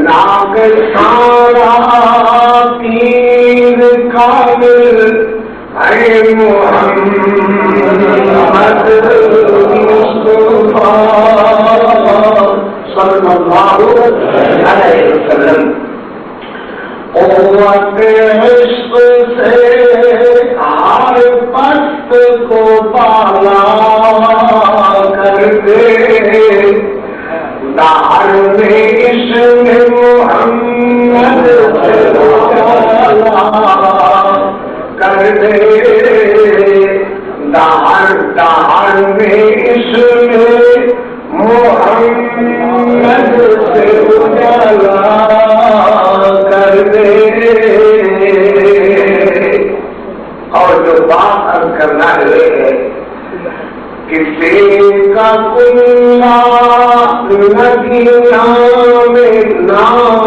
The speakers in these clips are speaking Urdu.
ناگ سارا پیر کامل اے محمد مصطفیٰ صلی اللہ علیہ وسلم. قوت عشق سے ہر پست کو بالا کر دے، دار میں عشق محمد سے بالا کر دے، دار میں عشق محمد سے اجالا کر دے. اور جو بات عرض کرنا ہے، کسی کا کلا مدینہ میں نام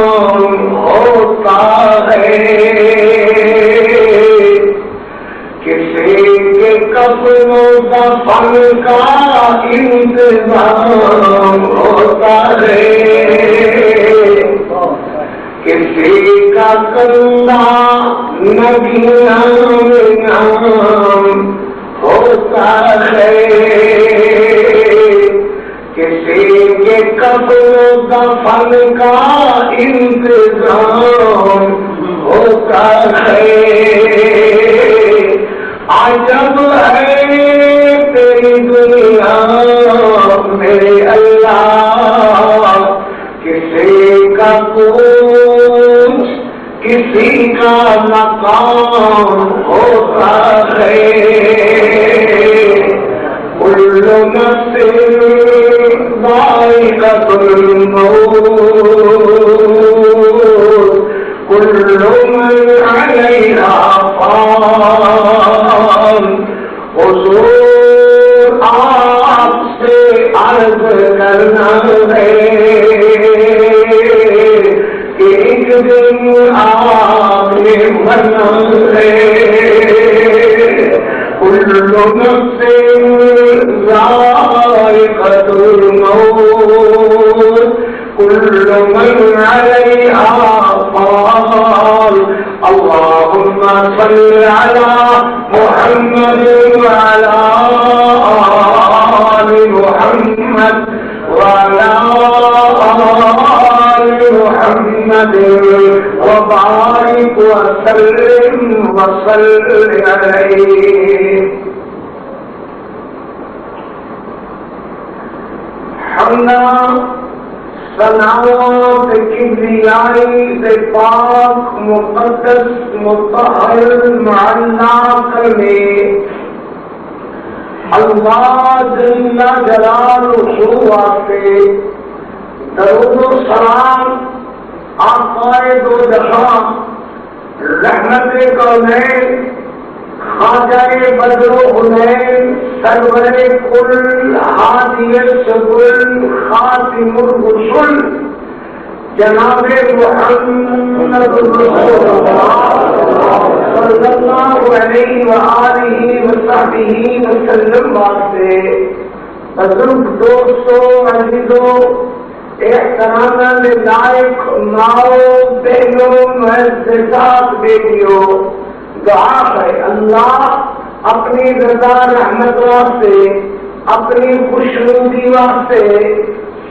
ہوتا ہے، کسی کے کفن و دفن کا انتظام ہوتا ہے، کسی کا کندھا مدینہ میں نام ہوتا ہے، کسی کے کفن و دفن کا انتظام ہوتا ہے. عجب ہے تیری دنیا میرے اللہ، کسی کا کچھ کسی کا مقام ہوتا ہے. کل نفس ذائقۃ الموت، کل من علیہا فان. حضور آپ سے عرض کرنا ہے کہ ایک دن آپ نے مرنا ہے. کل نفس ذائقۃ الموت، کل من علیہا فان. اللهم صل على محمد وعلى آل محمد وعلى آل محمد وبارك وسلم وصل عليه. حمدا سلامت کبریائی سے پاک مقدس مطہر معلا کرنے اللہ جل جلالہ واسطے درود و سلام آقا دو جہاں رحمت کونین خواجہ بدر و حنین سرور کل ہادی السبل خاتم الرسل جناب محمد رسول اللہ صلی اللہ علیہ وآلہ وصحبہ وسلم واسطے بزرگ دوستوں عزیزوں احترام لائق ماؤں بہنوں معززات بیٹیوں، دعا ہے اللہ اپنی رضا رحمت واسطے اپنی خوشنودی واسطے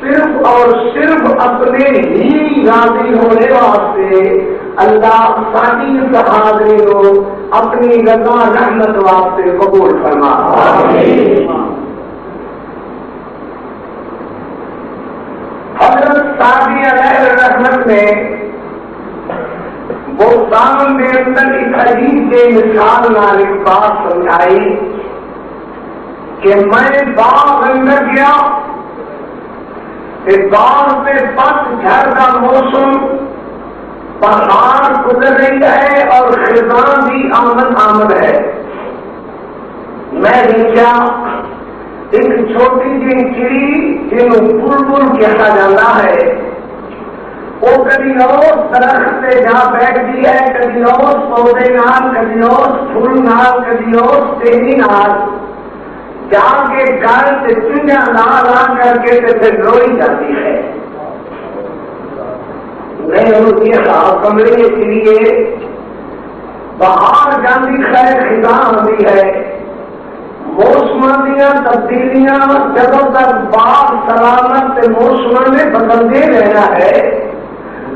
صرف اور صرف اپنے ہی راضی ہونے واسطے اللہ ساری حاضری کو اپنی رضا رحمت واسطے قبول فرما. حضرت سعدی علیہ الرحمت نے وہ دامن میں اندر اس حدیث کے مثال مالک بات سمجھائی کہ میں باغ اندر گیا، باغ میں پت جھڑ کا موسم، پہاڑ گزر رہی ہے اور خزاں بھی آمد ہے. میں دیکھا ایک چھوٹی جی چڑی جنہوں بلبل کہا جاتا ہے، وہ کبھی روز درخت سے جا بیٹھتی ہے، کبھی روز پودے نال، کبھی روز پھول نال، کبھی روز ٹہنی نال جا کے گھر سے چنیا لا لا کر کے پھر روئی جاتی ہے. نہیں انہوں دیکھا کمرے کے لیے باہر جاندی خیر خزاں آتی ہے، موسم دیا تبدیلیاں جب تک باغ سلامت موسم میں بدلتے رہنا ہے۔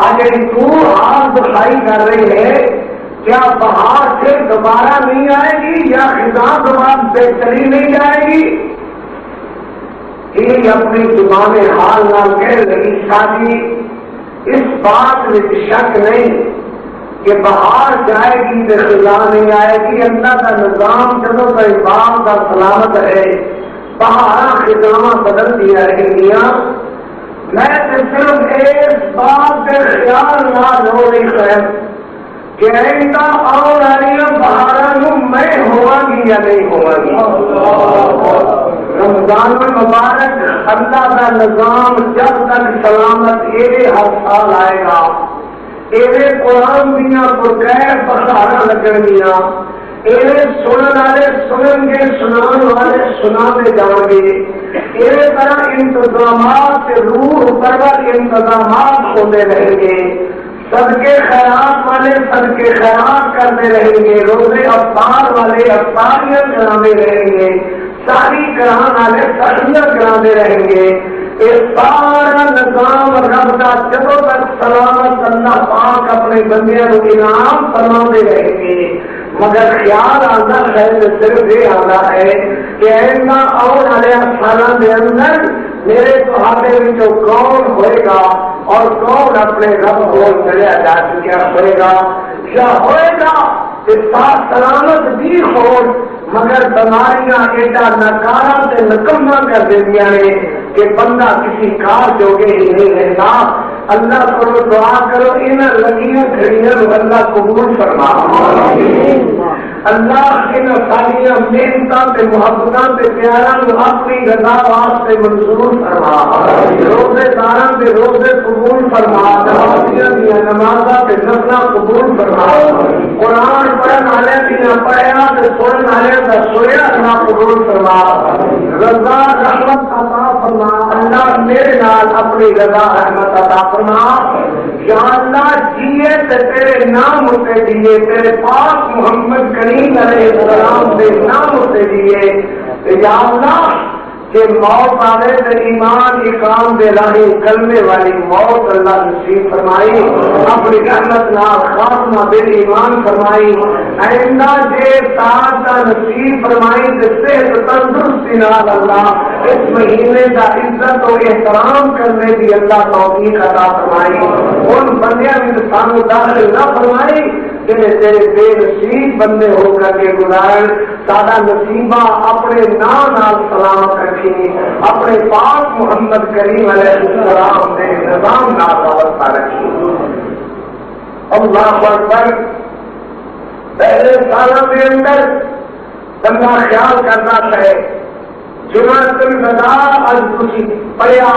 اگر تو ہاتھ دکھائی کر رہی ہے، کیا بہار سے دوبارہ نہیں آئے گی یا خزاں دوبارہ بہتری نہیں جائے گی؟ یہ اپنی زبان حال نہ کہہ رہی شادی، اس بات میں شک نہیں کہ بہار جائے گی تو خزاں نہیں آئے گی۔ اللہ کا نظام جب تک باغ کا سلامت ہے، بہار خزاں بدل دیا رہیں گیا۔ میں صرف ایک بات پہ خیال نہ ہو رہی ہے کہ آئندہ آنے والی بہاروں میں ہوا گی یا نہیں ہوا گی۔ رمضان المبارک اللہ کا نظام جب تک سلامت ایوے ہر سال آئے گا، ایوے قرآن دیا پرکیر بہارا لگن گیا، ایوے سنن والے سنن گے، سنان والے سناتے جان گے، ایوے طرح انتظامات سے روح پرور انتظامات ہوتے رہیں گے، صدقے خیرات والے صدقے خیرات کرتے رہیں گے، روزے افطار والے افطاریاں کرانے رہیں گے، ساری کران والے ساریاں کرانے رہیں گے۔ یہ سارا نظام رب کا جدوں تک سلامت اللہ پاک اپنے بندیاں کو انعام فرماتے رہیں گے۔ مگر خیال آتا ہے صرف یہ آتا ہے کہ ایسا اور والے سالوں کے اندر میرے تہاڈے وچوں کون ہوئے گا اور کون اپنے رب کو چلیا جا چکا ہوئے گا، یا ہوئے گا کہ سلامت بھی ہو مگر بیماریاں ایڈا ناکارا سے نکما کر دیا نے کہ بندہ کسی کار جوگے ہی نہیں رہتا۔ اللہ کو دعا کرو ان لگیاں کھڑیاں اللہ قبول فرما، اللہ ان ساریاں محنتاں تے محبتاں تے پیاراں نو اپنی رضا واسطے منظور فرما، روزے داراں تے روزے قبول فرما، نمازیاں دی نمازاں تے نفلاں قبول فرما، قرآن پڑھن والے دیاں پڑھیا تے سنن والے دا سنیا اللہ قبول فرما، رضا رحمت عطا فرما۔ اللہ میرے نال اپنی رضا رحمت عطا فرما، یا اللہ جیے تے تیرے نام تے دیے، تیرے پاک محمد کریم علیہ السلام کے نام سے دیے، یا اللہ کہ موت آئے تو ایمان اقام دے راہی کلمے والی موت اللہ نصیب فرمائی، اپنی رحمت نال خاتمہ دل ایمان فرمائی، آئندہ جے ساتھ کا نصیب فرمائی تے صحت تندرستی نال اللہ اس مہینے کا عزت و احترام کرنے کی اللہ توفیق عطا فرمائی، ان بندیاں میں سانو داخل نہ فرمائی کہ تیرے بے نصیب بندے ہو کر کے گزار، سارا نصیبہ اپنے نام نال سلامت رکھی، اپنے پاک محمد کریم علیہ السلام نے نظام نال وابستہ رکھی۔ اللہ اکبر۔ پہلے سالوں کے اندر بندہ خیال کرنا ہے جمعۃ الوداع آج کچھ پڑھیا،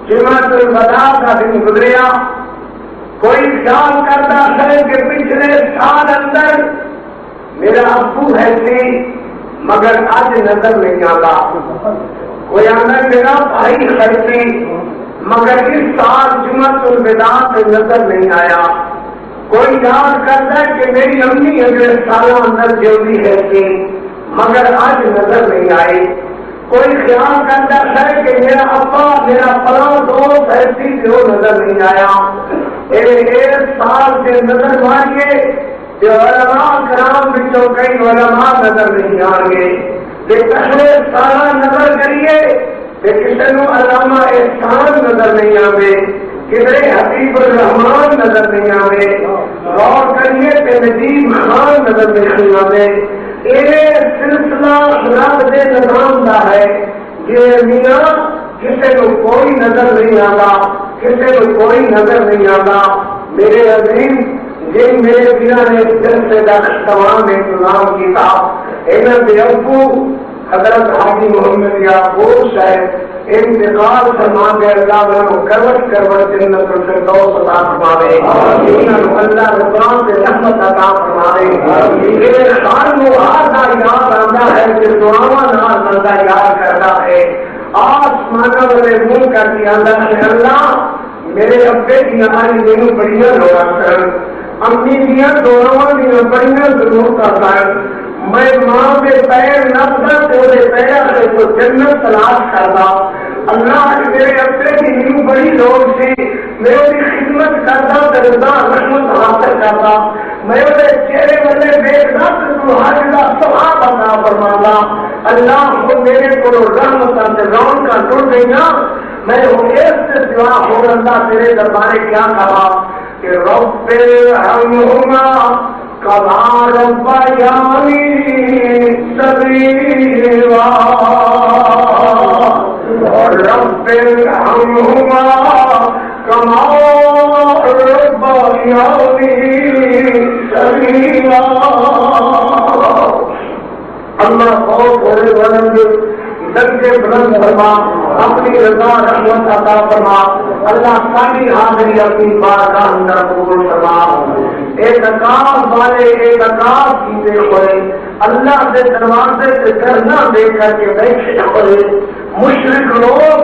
جمعۃ الوداع کا دن گزریا، کوئی خیال کرتا ہے کہ پچھلے سال اندر میرا ابو ہے سی مگر آج نظر نہیں آتا، کوئی اندر میرا بھائی ہے سی مگر اس سال جمعۃ الوداع سے نظر نہیں آیا، کوئی یاد کرتا ہے کہ میری امی اگلے سالوں اندر جیوی ہے سی مگر آج نظر نہیں آئی، کوئی خیال کرتا ہے کہ میرا ابا میرا فلاں دوست ایسی جو نظر نہیں آیا۔ ایک سال سے نظر مانگے کہ علماء کرام بچوں کئی علماء نظر نہیں آئیں گے، کہ پہلے سالہ نظر کریے کہ کسی نو علامہ احسان نظر نہیں آئے، کدھر حبیب الرحمان نظر نہیں آئے، غور کریے کہ نجیب خان نظر نہیں آئے۔ یہ سلسلہ رب دے نظام کا ہے کہ میاں کسی کو کوئی نظر نہیں آتا، کسی کو کوئی نظر نہیں آتا۔ میرے عظیم جن میرے بنا نے جلسے کا تمام انتظام کیا، انہوں نے ابو حضرت حاجی محمد یعقوب صاحب انتقال فرما کے اللہ کو کروٹ کروٹ جنت الفردوس عطا فرمائے، انہوں اللہ رضوان سے رحمت عطا فرمائے۔ میرے خان کو آتا یاد آتا ہے کہ دعاواں نال بندہ یاد کرتا ہے، آسمانوں والے منہ کر کے اللہ میرے ابے دیا میرے بڑی لوڑا سن، امی دیا دونوں دیا بڑی ضرورت سن، میں ماں کے پیر نپتا تو وہ پیر سے تو جنت تلاش کرتا، اللہ میرے ابے کی میرے بڑی لوڑ سی، میں وہ خدمت کرتا تو رضا رحمت حاصل کرتا، میں وہ چہرے والے دیکھتا تو حج کا ثواب عطا فرماتا، اللہ کو میرے کو رحمت سے رون کا ٹوٹ گئی نا، میں اس سے سوا ہو اللہ تیرے دربارے کیا کہا کہ رب ارحمہما کما ربیانی صغیرا، رب ارحمہما کما ربیانی صغیرا۔ اللہ بہت بڑے بلند درجے بلند فرما، اپنی رضا رحمت عطا فرما، اللہ ساری حاضری اپنی بارگاہ اندر قبول فرما۔ اعتکاف والے اعتکاف کیتے ہوئے اللہ کے دروازے سے کرنا دے کر کے بیٹھے ہوئے مشرک لوگ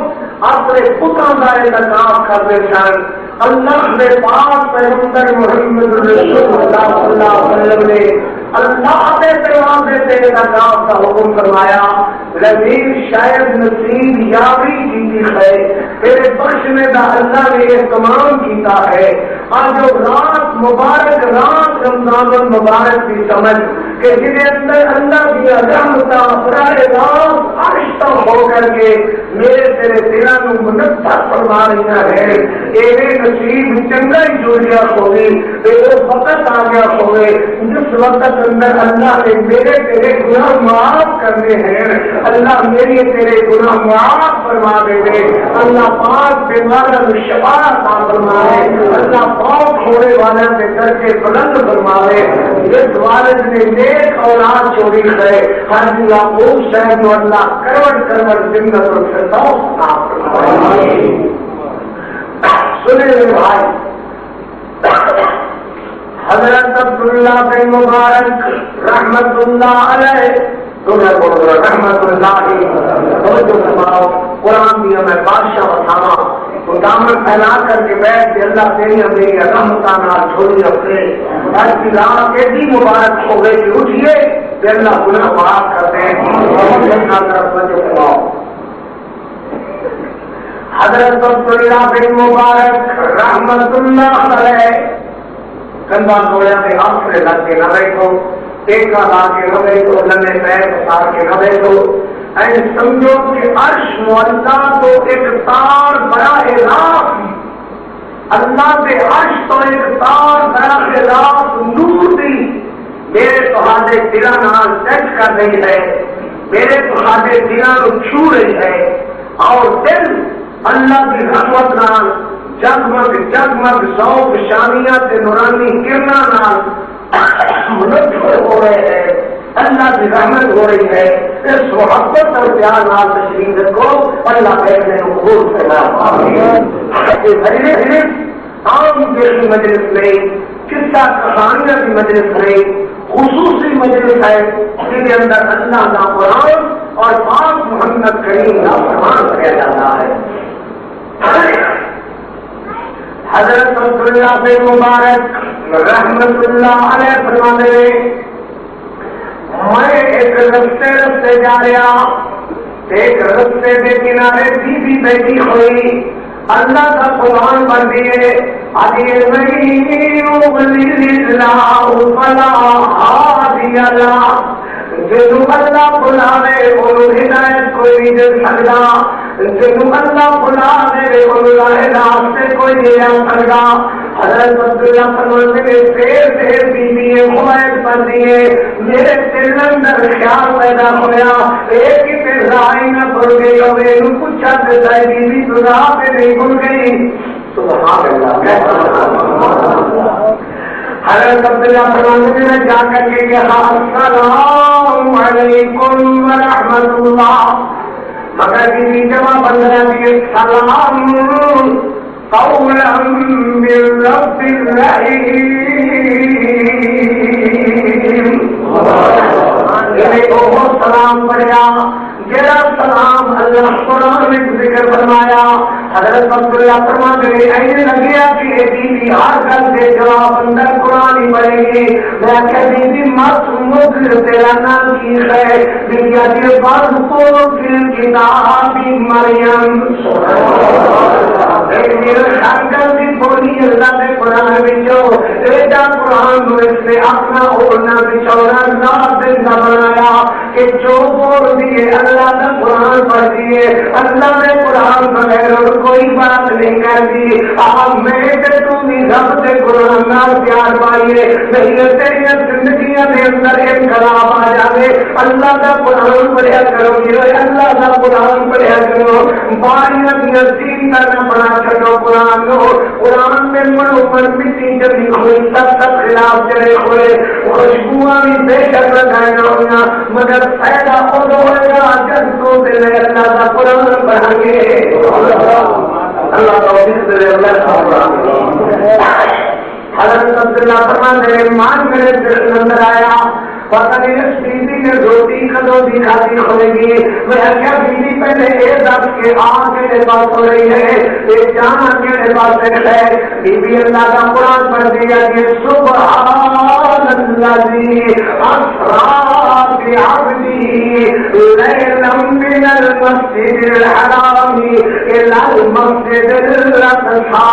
اپنے پتروں کا اعتکاف کرتے سن، اللہ نے پاک پیغمبر محمد رسول اللہ صلی اللہ علیہ وسلم نے اللہ کے دروازے سے اعتکاف کا حکم فرمایا، لیکن شاید نصیب یابی کی ہے تیرے بخشنے کا اللہ نے اہتمام کیتا ہے، آج جو رات مبارک رات رمضان المبارک کی سمجھ کہ جن اندر اللہ کی رحمت براہ راست عرش تک ہو کر کے میرے تیرے دلوں کو منتخب فرما رہی ہے، ایویں نصیب چنگا ہی جوڑیا ہوگی، وہ وقت آ گیا ہوگی جس وقت اندر اللہ نے میرے تیرے گناہ معاف کرنے ہیں، اللہ میری تیرے گناہ معاف فرما دے گے، اللہ پاک بیماروں کو شفا عطا فرمائے، اللہ پاک ہونے والے سے کر کے بلند فرمائے، جس والد نے نیک اولاد چوری ہے ہر یعقوب صاحب کو اللہ کروڑ کروڑ جنت الفردوس عطا فرمائے۔ سنے بھائی، حضرت عبداللہ بن مبارک رحمت اللہ علیہ رحمت اللہ قرآن دیا میں بادشاہ بتانا تو دامن پھیلا کر کے بیٹھ کے اللہ تیری میری رحمتہ نال چھوڑی اپنے آج کی رات ایسی مبارک ہو گئی کہ اٹھیے کہ اللہ گناہ معاف کر دیں۔ حضرت عبداللہ بن مبارک رحمت اللہ علیہ کندھا توڑیا پہ آسرے لگ کے نہ بیٹھو، ٹیکا لا کے نہ بیٹھو، لمبے پیر پسار کے نہ بیٹھو، ایسے سمجھو کہ عرش معلّہ تو ایک تار براہ راست، اللہ کے عرش تو ایک تار براہ راست نور دی میرے تہاڈے دلاں نال ٹچ کر رہی ہے، میرے تہاڈے دلاں نوں چھو رہی ہے، اور دل اللہ کی رحمت نال جگمگ جگمگ ذوق شانیاں تے نورانی کرنا نال منور ہو رہے ہیں، اللہ کی رحمت ہو رہی ہے، اس محبت اور پیار نال تشریف رکھو، اللہ بیٹھنے کو قبول فرمائے۔ عام جیسی مجلس میں قصہ کہانیاں کی مجلس ہے، خصوصی مجلس ہے جس کے اندر اللہ کا قرآن اور پاک محمد کریم کا فرمان کیا جاتا ہے۔ حضرت عبداللہ بن مبارک رحمت اللہ علیہ فرماتے ہیں میں ایک رستے جا رہا، ایک رستے کے کنارے بی بیٹھی ہوئی، اللہ کا قرآن پڑھ دیے جنوں اللہ بلاوے انہوں ہدایت کوئی نہیں دے سکتا، جنوں اللہ بلاوے انہوں راستے کوئی نہیں آ سکتا۔ حضرت عبداللہ فرماتے ہیں پھر بیوی موبائل پر دیے میرے دل اندر خیال پیدا ہوا ایک ہی پھر رائی نہ بھول گئی اور میرے پوچھا دیتا ہے بیوی تو راہ پہ نہیں بھول گئی۔ سبحان اللہ۔ حضرت عبداللہ فرماتے ہیں جا کر کے کہا السلام علیکم ورحمۃ اللہ، مگر بیوی جواب بندہ دیے سلام قولا من رب الرحیم، بہت سلام پڑھا، جڑا سلام اللہ قرآن میں ذکر فرمایا، حضرت حضرت عبداللہ فرماتے ہیں ایسے لگیا کہ یہ بیوی ہر گل سے جواب اندر قرآن ہی پڑھے گی. میں کہ بیوی مت مکر تیرا نام کی ہے بیوی اجے بات کو پھر کتاب مریم بولی اللہ نے قرآن بچو ایڈا قرآن اس نے اپنا اوڑنا بچونا ذات نہ بنایا کہ جو بول دیے اللہ نے قرآن پڑھ دیے. اللہ نے قرآن بغیر اور کوئی بات نہیں کر دی. آپ میں تم بھی رب سے قرآن نال پیار پائیے نہیں تیری زندگیاں کے اندر انقلاب آ جائے. اللہ کا قرآن پڑھیا کرو گی اللہ کا قرآن پڑھیا کرو. باریاں دیا تین کرنا بنا چھو قرآن کو. قرآن میں منو پر مٹی جبھی ہوئی سب خلاف چلے ہوئے خوشبوئیں بھی بے شک لگائے ہونا مگر فائدہ خود ہوئے گا جب تو دل اللہ کا قرآن پڑھیں گے. اللہ کا حضرت عبداللہ فرماتے ہیں مان میرے دل اندر آیا پتہ نہیں اس بیوی نے روٹی کدو بھی کھاتی ہوئے گی. میں کیا بیوی پہلے یہ دس کے آن کے پاس ہو رہی ہے یہ جانا کے پاس ہے. بیوی اللہ کا قرآن پڑھ دیا کہ سبحان الذی اسرا بعبده لیلا من المسجد الحرام الی المسجد الاقصى.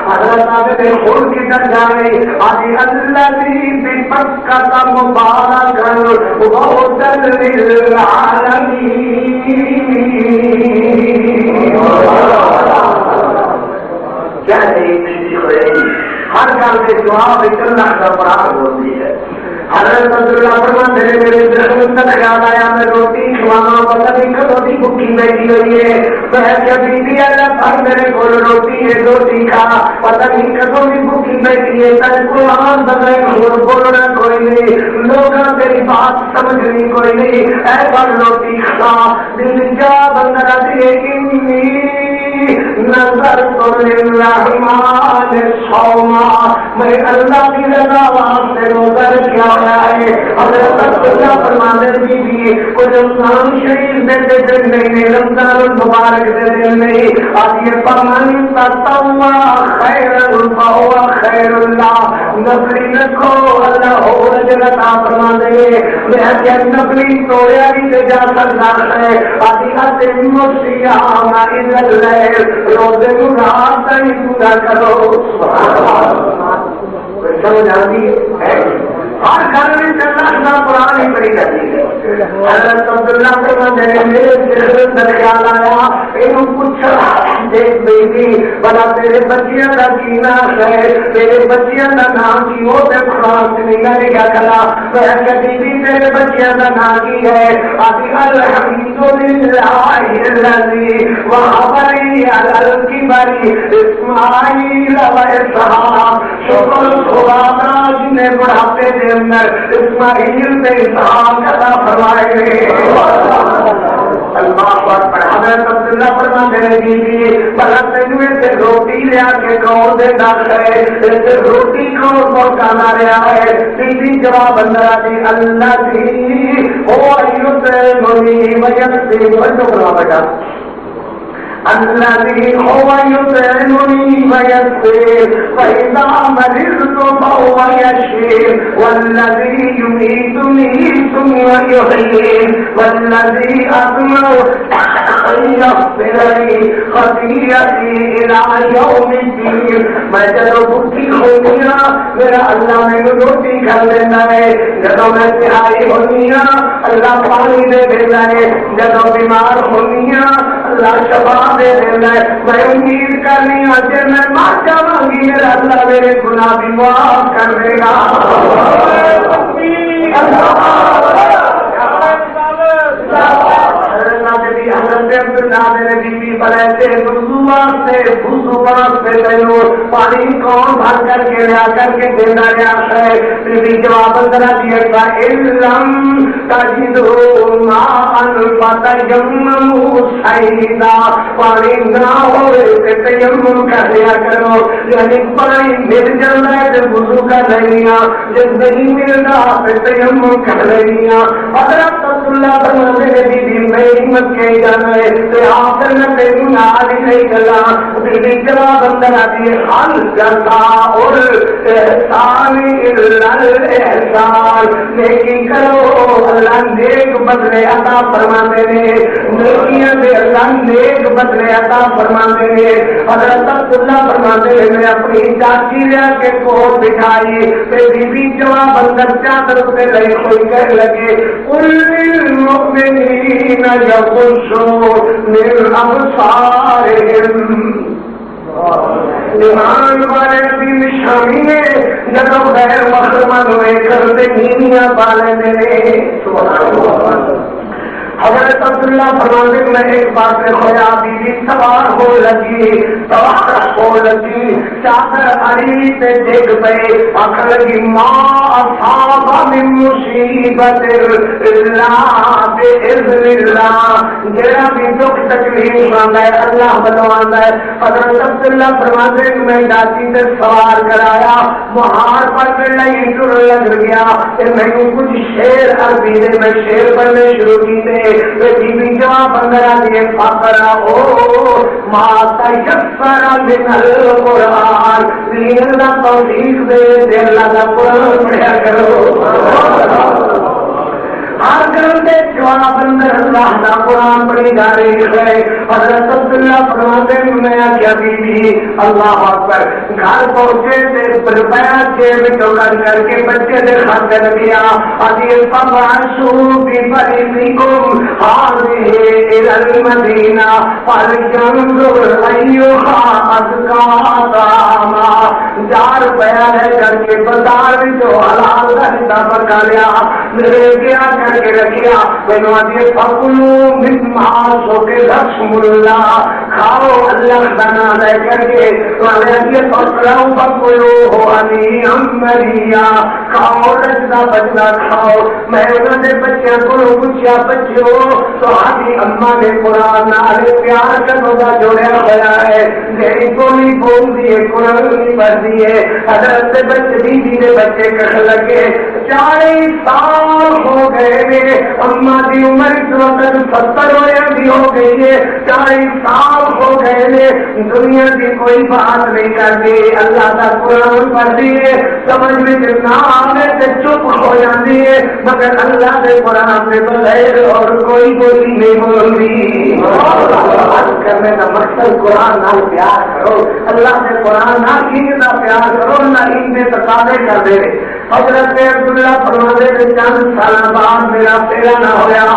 حضرت عابد خود کی طرف جائے آج الذی بمکہ مبارک وَهُدًى لِّلْعَالَمِينَ. کیا ہر کام کے جواب اللہ کا قرآن ہوتی ہے. حضرت عبداللہ فرماتے ہیں میرے دل میں خیال آیا میں روٹی کھوانا پتہ نہیں کب روٹی بھوکی بیٹھی ہوئی ہے. میں کیا بیوی اللہ پر میرے کو روٹی ہے روٹی کھا پتہ نہیں کب بھی بھوکی بیٹھی ہے. تجھ قرآن بغیر اور بولنا کوئی نہیں لوگوں تیری بات سمجھنی کوئی نہیں. اے پر روٹی کھا دل جا بندہ دے نظر تو للرحمن صوما. میں اللہ کی رضا واسطے روزہ رکھا ہوا ہے. حضرت عبداللہ فرماتے بھی کوئی رمضان شریف دے دن نہیں رمضان المبارک دے دن نہیں. آج یہ فرمان تطوع خیر فهو خیر اللہ. نفلی رکھو اللہ اور اجر عطا فرما دے. میں کہ نفلی توڑیا بھی جا سکتا ہے. آج الصيام إلى الليل روزے کو رات تک پورا کرو. سمجھ آتی ہے ہر گھر میں چلنا قرآن ہی پڑھی جاتی ہے. حضرت عبداللہ فرماتے ہیں میرے دل میں خیال آیا انہوں پوچھا دیکھ بیٹی بلا تیرے بچیاں کا کی نام ہے تیرے بچیاں کا نام کی وہ تے قرآن سے نہیں نے کیا کہا. میں کہ بیوی تیرے بچیاں کا نام کی ہے آتی الحمدللہ الذی وهب لي على الكبر اسماعیل و اسحاق. شکر خدا جن نے بڑھاپے دے اندر اسماعیل سے اسحاق عطا فرمائے. اللہ پر حضرت عبداللہ فرماتے ہیں بیوی بھلا تجوے سے روٹی لیا کے کون دے داخل ہے اس روٹی کون پہنچانا رہا ہے. بیوی جواب اندر آتی اللہ جی او یطعمنی ویسقین. بڑا بیٹا الذي هو يطعمني ويسقين فإذا مرضت فهو يشفين والذي يميتني ثم يحيين والذي أطمع أن يغفر لي خطيئتي إلى يوم الدين. میں جب بھوکی ہوتی ہوں میرا اللہ میں روٹی کر دیتا ہے. جب میں تہائی ہوتی ہوں اللہ پانی دے دیتا ہے. جب بیمار ہوتی ہوں اللہ شفا دے دینا ہے. میں امید کرنی ہوں کہ میں مر جاؤں گی میرا اللہ میرے گناہ بھی معاف کر دے گا. پانی کون بھر کر کے لیا کر کے دینا گیا ہے. جواب ذرا دیا علم تجدو ماء فتیمموا صعیدا. پانی نہ ہوئے کہ تیمم کر لیا کرو. یعنی پانی مل جاتا ہے تو وضو کر لیا جب نہیں ملتا پھر تیمم کر لیا. حضرت اللہ فرماتے ہیں بی بی میں ہمت کے جانا ہے تو آپ کرنا تیروں نہ نہیں اللہ بی جواب اندر آتی ہے حل جزاء الاحسان الا الاحسان، نیکی کرو اللہ نیک بدلے عطا فرماتے ہیں، نیکیاں دے اللہ نیک بدلے عطا فرماتے ہیں۔ حضرت عبداللہ فرماتے ہیں میں اپنی چاچی لیا کے کوٹ بٹھائی، بی جواب اندر چادر سے لئی ہوئی کہہ لگے قل للمؤمنین یغضوا من ابصارہم، ایمان والے کی نشانی ہے جب غیر محرم ہوئے کرتے نیمیاں پالے میرے سبحان اللہ۔ حضرت عبداللہ فرماتے میں ایک بات میں کھویا، بیوی سوار ہو لگی چادر ہری سے دیکھ پہ آخر لگی ماں اصاب من مصیبت اللہ بإذن اللہ، جیڑا بھی دکھ تکلیف آندا ہے اللہ بنوانا ہے۔ حضرت عبداللہ فرماتے میں ڈاچی سے سوار کرایا، مہار پر میں لئی ٹر لگ گیا، میں کچھ شیر عربی دے میں شیر پڑھنے شروع کی تھے، بی جواب اندر آتی ہے فقرہ ما تیسر من القرآن، اللہ توفیق دے اللہ کا قرآن پڑھا کرو۔ ہر کرتے جواب اندر اللہ کا قرآن پڑھی جا رہی ہے۔ حضرت عبداللہ فرماتے میں کیا بی اللہ اکبر گھر پہنچے تھے روپیہ جیب چوکر کر کے بچے سے خط کر دیا عزیز فبعثوا بفریقکم هذه الى المدینہ فلینظر ایھا ازکی طعاما، 4 روپیہ لے کر کے بازار میں جو حلال کا حصہ پکا لیا میرے کیا کر کے رکھیا میں آدھی فکلو مما سوکے رسم اللہ، کھاؤ اللہ بنا لے کر کے فکلو فکلو ہو علی امریا، کھاؤ رجدہ بجدہ کھاؤ۔ میں انہوں نے بچے کو پوچھا بچے ہو تو آدھی اماں نے قرآن نالے پیار کا روزہ جوڑیا ہوا ہے، میری گولی بول دیے قرآن نہیں پڑھ دیے۔ حضرت سے بچے بیوی نے بچے کہنے لگے 40 سال ہو گئے میرے اماں کی عمر اس وقت 70 بھی ہو گئی ہے، 40 سال ہو گئے نے دنیا کی کوئی بات نہیں کرتی، اللہ کا قرآن پڑھتی ہے سمجھ میں نہ آنے سے چپ ہو جاتی ہے، مگر اللہ کے قرآن سے بغیر اور کوئی بولی نہیں بول رہی۔ بات کرنے کا مقصد قرآن نال پیار کرو، اللہ کے قرآن نہ کھینچنا پیار کرو، نہ ان میں تقاضے کر دے۔ حضرت عبداللہ فرماتے کہ چند سال بعد میرا پھیرا نہ ہویا،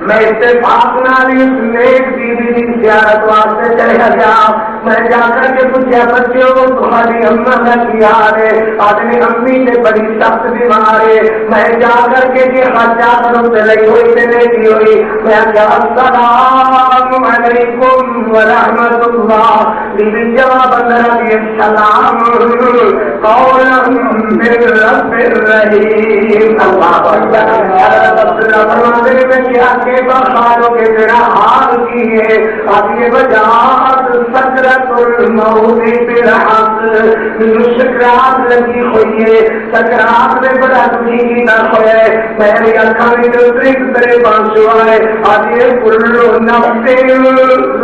میں اتفاق نالی اس نیک بیوی کی زیارت واسطے چلا گیا، میں جا کر کے پوچھا بچوں تمہاری اماں کا کیا ہے؟ آدمی امی نے بڑی سخت بیمار ہے، میں جا کر کے چادروں سے لگی ہوئی سے لیٹی ہوئی، میں کیا السلام علیکم ورحمۃ اللہ، بیوی جواب اندر آتی السلام قولا من رب الرحیم۔ اللہ اکبر۔ حضرت عبداللہ فرماتے میں کیا بخاروں کے میرا حال کی ہے، آگے بجات سکرت الموت بالحق، سکرات لگی ہوئی ہے، سکرات میں بڑا دنی کی نہ ہوئے، میری اکھانی جو ترک ترے بانسو آئے، آگے کلو نفس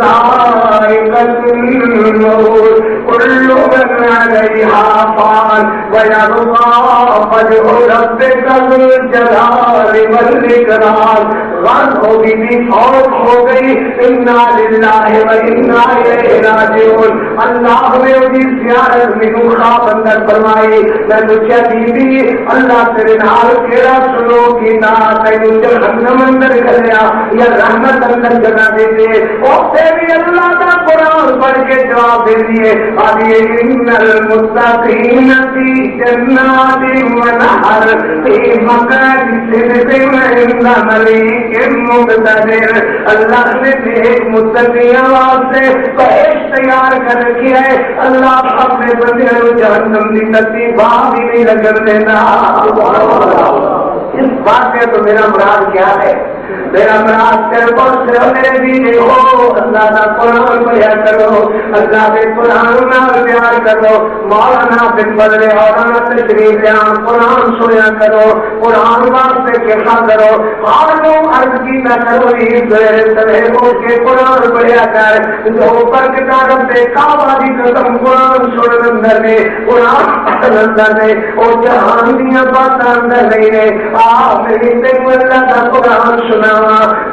ذائقۃ الموت کلو من علیہا فان ویبقی وجہ ربک ذو الجلال والاکرام۔ غرض ہوگی بھی فوت ہو گئی، انا للہ و انا الیہ راجعون۔ اللہ نے بھی زیارت میں خواب اندر فرمائی، میں پوچھا بیوی اللہ تیرے نال کیڑا سنو کی نا تینوں جہنم اندر گلیا یا رحمت اندر جگہ دے دے، اسے بھی اللہ کا قرآن پڑھ کے جواب دے دیے، آدھی ان المتقین فی جنات و نہر فی مقعد صدق عند ملیک مقتدر۔ اللہ نے ایک متقیوں واسطے بہشت تیار کر رکھی ہے، اللہ اپنے بندے کو جہنم کی تتی باہ بھی نہیں لگن دینا۔ اس بات میں تو میرا مراد کیا ہے؟ میرا مراد صرف میرے بھی دیکھو اللہ کا قرآن پڑھا کرو، اللہ کے قرآن نال پیار کرو، مولانا بن بدر اور تشریف بیان قرآن سنیا کرو، قرآن واسطے کہا کرو، اور لوگ عرض کی نہ کرو سویرے ہو کے قرآن پڑھیا کر، جو پر کتاب سے کعبہ کی قسم قرآن سن اندر نے قرآن اندر نے وہ جہان دیا باتیں اندر نہیں نے میری تین اللہ کا قرآن سنا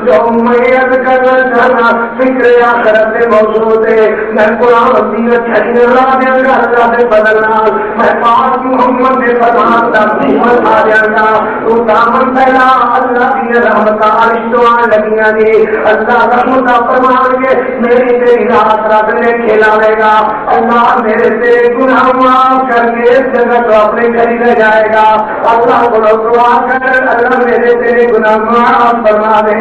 جو میں عرض کرنا چاہنا فکر آخرت سے موضوع ہے، میں قرآن دین چھڑنے اللہ دیا گا، اللہ سے بدلنا میں پاک محمد سے فرمان کا محمد آ جائے گا تو دامن پہلا اللہ کی رحمت عرشتوان لگیاں دی اللہ رحمت فرمان کے میری تیری رات رات نے کھیلا لے گا، اللہ میرے تیرے گناہ معاف کر کے اس جگہ تو اپنے گھر لے جائے گا، اللہ کو دعا کر اللہ میرے تیرے گناہ معاف فرما دے۔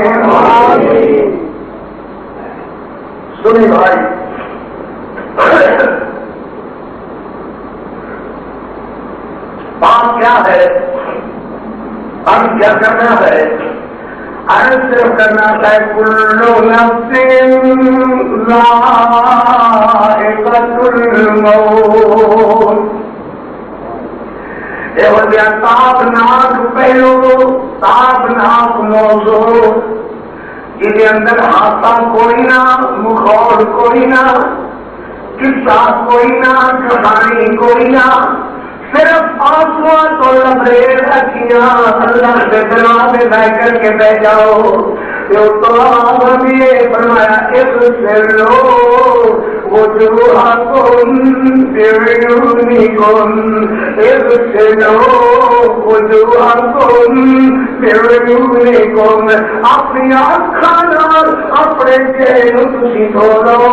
سنی بھائی بات کیا ہے، اب کیا کرنا ہے، عرض صرف کرنا ہے کل نفس ذائقۃ الموت، یہ تابناک پہلو تابناک موضوع جن اندر حادثہ کوئی نہ، مخول کوئی نہ، قصہ کوئی نہ، کہانی کوئی نہ، صرف آنسو تو لبریز اکھیاں اللہ سے بنا میں بہ کر کے بہ جاؤ، جو تو آپ یہ فرمایا اغسلوا وجوہکم بعیونکم، اغسلوا وجوہکم بعیونکم، اپنی آنکھاں نال اپنے چہرے نوں تسی دھو لو،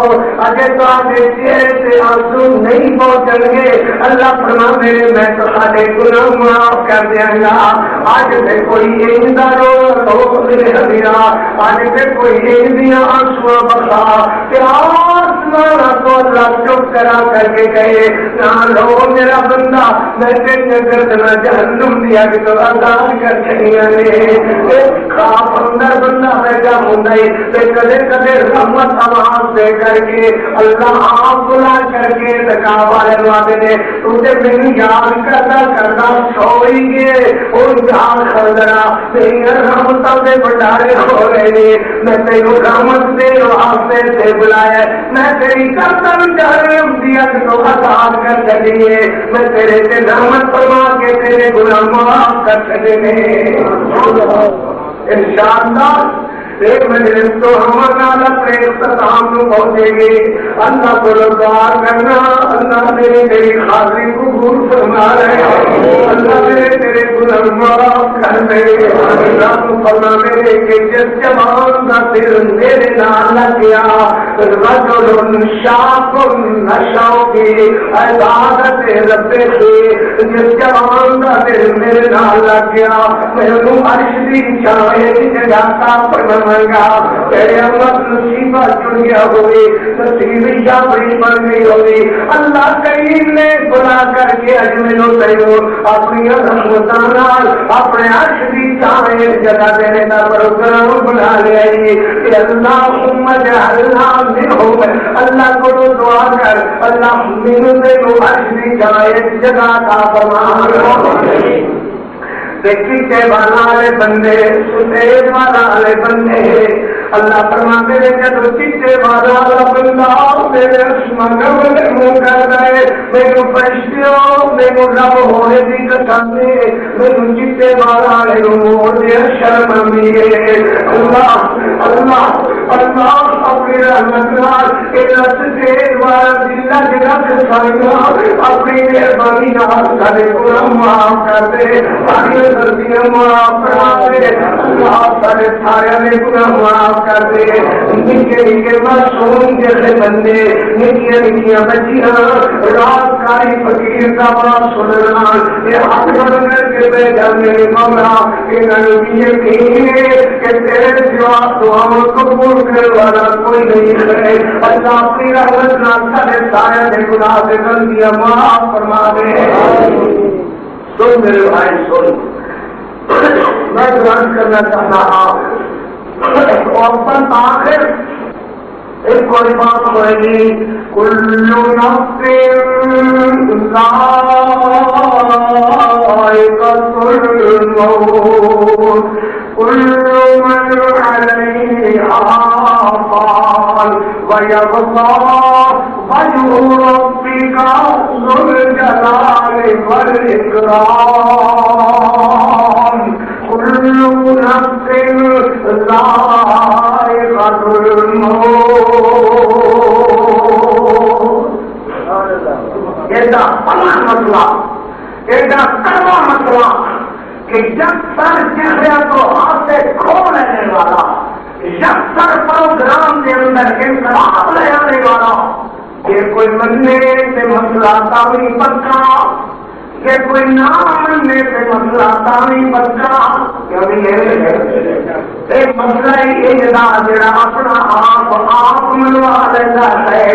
اگر تہاڈے چہرے تے آنسو نہیں پہنچن گے اللہ فرماندے میں تہاڈے گناہ معاف کر دیاں گا۔ آج سے کوئی اندا رو میرے حبیبا، آج سے کوئی اندیاں آنسو بخا کہ آسمان تو اللہ چپ کرا کر کے گئے نہ لو میرا بندہ میں تیرے گردنا جہنم دیا کہ تو آزاد کر چڑیا نے خواب اندر بندہ بیٹھا ہوتا ہے کدے کدے رحمت آواز دے کر کے اللہ آپ بلا کر کے تکا والے نواتے نے تجھے میری یاد کرتا کرتا سوئی گئے اور جان خردرا میری رحمتوں سے بڑھارے ہو رہے ہیں، میں تیرو رحمت سے واسطے سے بلایا، میں تیری کرتا جہنم دیا کہ تو آزاد کر چلیے، میں تیرے سے رحمت فرما کے تیرے گناہ معاف کر چلے انشاءاللہ۔ ایک مجلس تو ہمارا اپنے اختتام کو پہنچے گی، اللہ کو دعا کرنا اللہ میری تیری حاضری قبول فرما رہے، اللہ میرے تیرے گناہ معاف کر دے، اللہ کو فرما میرے کہ جس جوان کا دل میرے نال لگ گیا رجل شاق نشاؤ کی عبادت رب سے، جس جوان کا دل میرے نال لگ گیا میں انہوں عرش دی چھائے جگہ کا پرمنگا تیرے امت نصیبہ جڑ گیا ہوئی، نصیب شابری بن گئی ہوئی، اللہ کریم نے بلا کر کے اجمل و تیو اپنی رحمتان اپنے عرش دی چھائے جگہ دینے کا پروگرام بنا لیا کہ اللہم جعلنا منہم، اللہ کو دعا کر اللہ منہ سے تو عرش دی چھائے جگہ کا فرمان چیٹے والا والے بندے سفید والا والے بندے اللہ فرماتے ہیں جب چیٹے والا بندہ میرے مغرب میں منہ کر دے میرے فرشتوں میرے رب ہونے کی قسم میرے چیٹے والا والے موڑ دے شرم آندی اللہ اللہ اللہ اپنی رحمت نال اے سفید والا دل رکھ سائیاں اپنی مہربانی نال سارے گناہ معاف کر دے ساری غلطیاں معاف فرما دے اللہ سارے سارے نے گناہ معاف کر دے نکے نکے معصوم جیسے بندے نکیاں نکیاں بچیاں رات کاری فقیر کا بات سننا یہ ہاتھ بڑھ کر کے بے جان میرے مولا انہوں نے یقین ہے کہ تیرے سوا دعاؤں قبول کرنے والا کوئی نہیں ہے، اللہ اپنی رحمت نال سارے سارے نے گناہ سے غلطیاں معاف فرما دے۔ سن میرے بھائی سن، میں بیان کرنا چاہتا ہوں اور پر آخر ایک کوئی بات ہوئے گی، کل نفس ذائقۃ الموت کل من علیہا فان ویبقی وجہ ربک ذو الجلال والاکرام کل نفس ذائقۃ الموت۔ ایسا بڑا مسئلہ، ایسا کڑوا مسئلہ کہ جب سر چہرے تو ہاتھ سے کھو لینے والا، جب سر پروگرام کے اندر انقلاب لے آنے والا، یہ کوئی مننے سے مسئلہ تاوی پکا، یہ کوئی نہ مننے سے مسئلہ تاوی پکا، ایک مسئلہ یہ جڑا اپنا آپ منوا لینا ہے،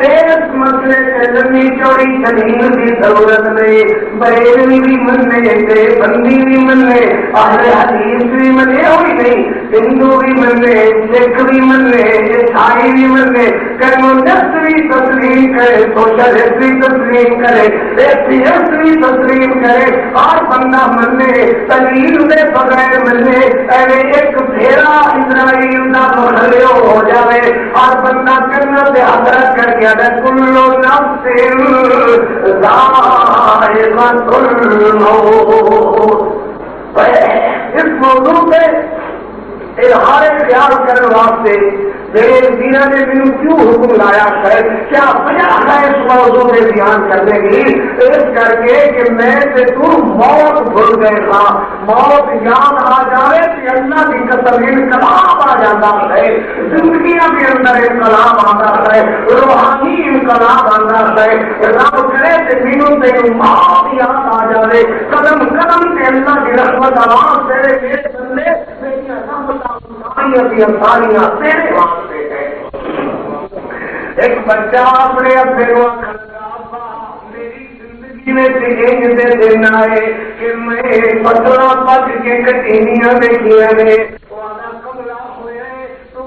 اس مسئلے سے لمبی چوڑی دلیل کی ضرورت نہیں، بریلوی بھی مننے سے بندی بھی مننے، اہل حدیث بھی مننے ہوئی نہیں، ہندو بھی مننے، سکھ بھی مننے، عیسائی بھی مننے، کمیونسٹ بھی تسلیم کرے، سوشلسٹ بھی تسلیم کرے، ایتھیسٹ بھی تسلیم کرے، ہر بندہ مننے، دلیل دے بغیر مننے، ایویں ایک پھیرا اسرائیل کا مخلو ہو جائے، ہر بندہ کرنا سے حضرت کر کے اگر کلو نفس ذائقۃ الموت۔ اس موضوع پہ اظہار خیال کرنے واسطے میرے دینا نے مجھے کیوں حکم لایا ہے، کیا وجہ ہے اس موضوع میں بیان کرنے کی، اس کر کے کہ میں سے تو موت بھول گئے تھا، موت یاد آ جائے کہ اللہ کی قسم انقلاب آ جاتا ہے، زندگیاں کے اندر انقلاب آتا ہے، روحانی انقلاب آتا ہے، رب کرے کہ مینوں سے موت یاد آ جائے، قدم قدم سے اللہ کی رحمت آواز تیرے پیٹ بندے میری رحمت ساریاں تیرے واسطے ہے۔ ایک بچہ اپنے ابے کو میری زندگی میں دے دینا ہے کہ میں پتلا پچ کے کٹینیاں دیکھیاں نے، کملا ہوئے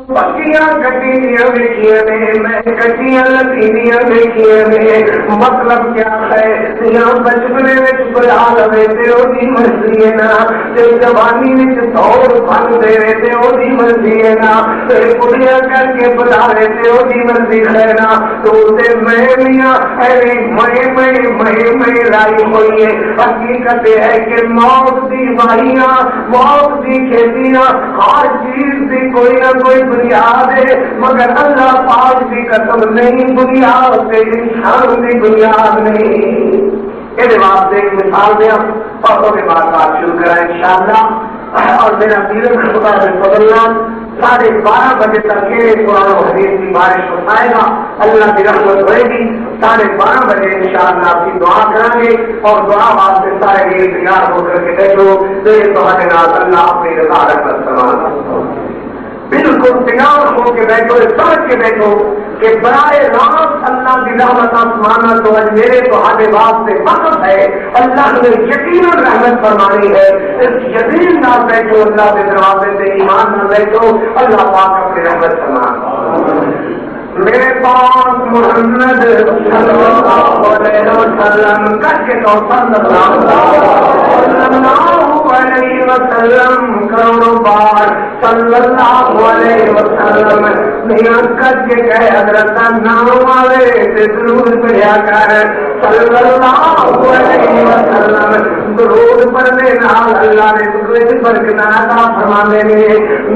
پکیاں کٹینیاں دیکھیاں نے، میں کٹیاں لتینیاں دیکھیاں نے، مطلب کیا ہے یہاں بچپنے میں بلا لوے تے وہی مرضی ہے نا، تے جوانی میں دور بن دے تے وہی مرضی ہے نا، تے کڑیاں کر کے بلا رہے تے وہی مرضی ہے نا، تو تے میں میاں ایویں میں لائی ہوئی ہے۔ حقیقت ہے کہ موت دی واہیاں، موت دی کھیتیاں، ہر چیز دی کوئی نہ کوئی بنیاد ہے، مگر اللہ پاک کی قسم نہیں بنیاد سے انسان کی بنیاد نہیں۔ یہ واسطے ایک مثال دیا اور اس کے بعد بات شروع کریں انشاءاللہ، اور میرا پیرن خدا سے بدلنا 12:30 بجے تک یہ قرآن و حدیث کی بارش ہوائے گا، اللہ کی رحمت ہوئے گی، 12:30 بجے انشاءاللہ آپ کی دعا کریں گے، اور دعا واسطے سارے یہ تیار ہو کر کے بیٹھو، تمہارے نام اللہ اپنی رضا رحمت فرمانا، بالکل تیار ہو کے بیٹھو، سمجھ کے بیٹھو کہ برائے راست اللہ کی رحمت آسمانہ تو آج میرے تو آگے واسطے وقت ہے، اللہ نے یقیناً رحمت فرمانی ہے، اس یقین نہ بیٹھو، اللہ کے دروازے سے ایمان نہ بیٹھو، اللہ پاک اپنی رحمت فرمانا۔ میرے پاس محمد صلی اللہ علیہ وسلم کر کے تو صلی اللہ علیہ وسلم کروڑوں بار صلی اللہ علیہ وسلم نیت کر کے کہے حضرت نام والے سے درود پڑھیا کر صلی اللہ علیہ وسلم، درود پڑھنے نال اللہ نے تجھے برکتاں عطا فرماندے نے،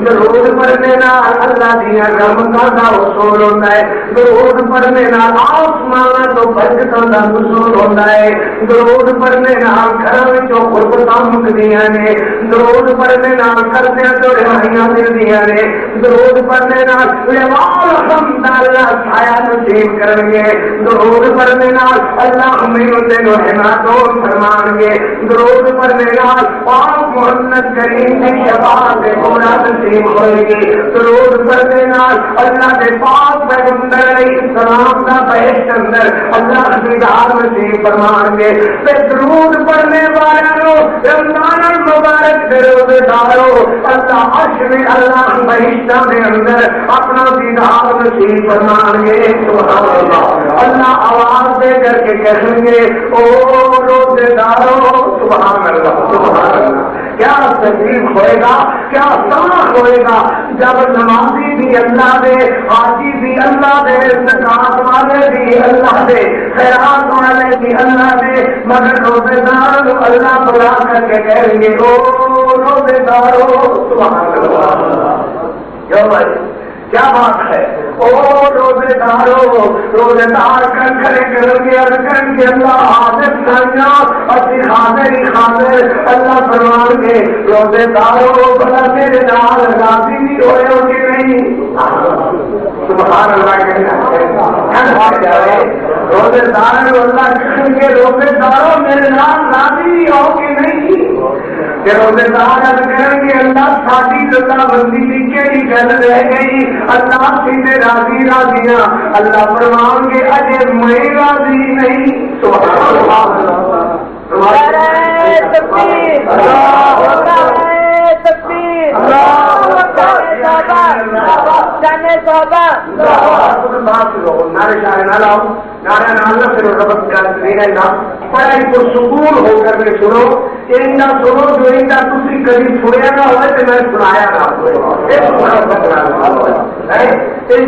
درود پڑھنے نال اللہ دی رحمتاں دا وصول ہوندا ہے، درود پڑھنے نال آسمان تو برکتاں دا وصول ہوندا ہے، درود پڑھنے نال گھراں وچوں قربتاں مکدیاں نے، درود پڑھنے نال قرضیاں تو رہائیاں ملدیاں نے، درود پڑھنے نال لوال حمد اللہ چھایا نصیب کرن گے، درود پڑھنے نال اللہ میرے تے حمایت فرمان گے، درود پڑھنے نال پاک محمد کریم کی شفاعت گناہ نصیب ہوئے گی. درود پڑھنے نال اللہ کے پاک پیغمبر علیہ السلام کا بہشت اندر اللہ دیدار نصیب فرمان گے. درود پڑھنے والوں رمضان المبارک کے روزے دارو اللہ عرش میں اللہ بہشتہ کے اندر اپنا دیدار نصیب فرمان گے. سبحان اللہ. اللہ آواز دے کر کے کہیں گے او روزے دارو سبحان اللہ سبحان اللہ. کیا تکلیف ہوئے گا, کیا سما ہوئے گا جب نمازی بھی اللہ دے, حاجی بھی اللہ دے, زکات والے بھی اللہ دے, خیرات والے بھی اللہ دے, مگر روزے دار اللہ بلا کر کے کہیں گے او روزے دارو سبحان اللہ. کیوں بھائی کیا بات ہے؟ او روزے دارو, روزے دار کر کھڑے کریں گے اور کریں گے اللہ حاضر سنجا اسی حاضر ہی حاضر. اللہ فرمان کے روزے دارو بلا میرے نال راضی بھی ہوئے ہو کہ نہیں. سبحان اللہ کہنا جائے روزے دار اللہ کہیں گے روزے دارو میرے نال راضی ہو کہ نہیں. کہ روزے دار کریں گے اللہ ساری رضا بندی کی کیڑی گل رہ گئی, اللہ سیدھے راضی راضی نا. اللہ فرمان کے اجے میں راضی نہیں. سبحان اللہ. تکبیر تکبیر نعرے شارے نہ لاؤ, نعرہ نہ پھر ربط کا بڑا پرسکون ہو کر کے سنو. ایسا سنو جو ایسا تھی کبھی سنیا نہ ہوئے تو میں سنایا نہ ہوئے.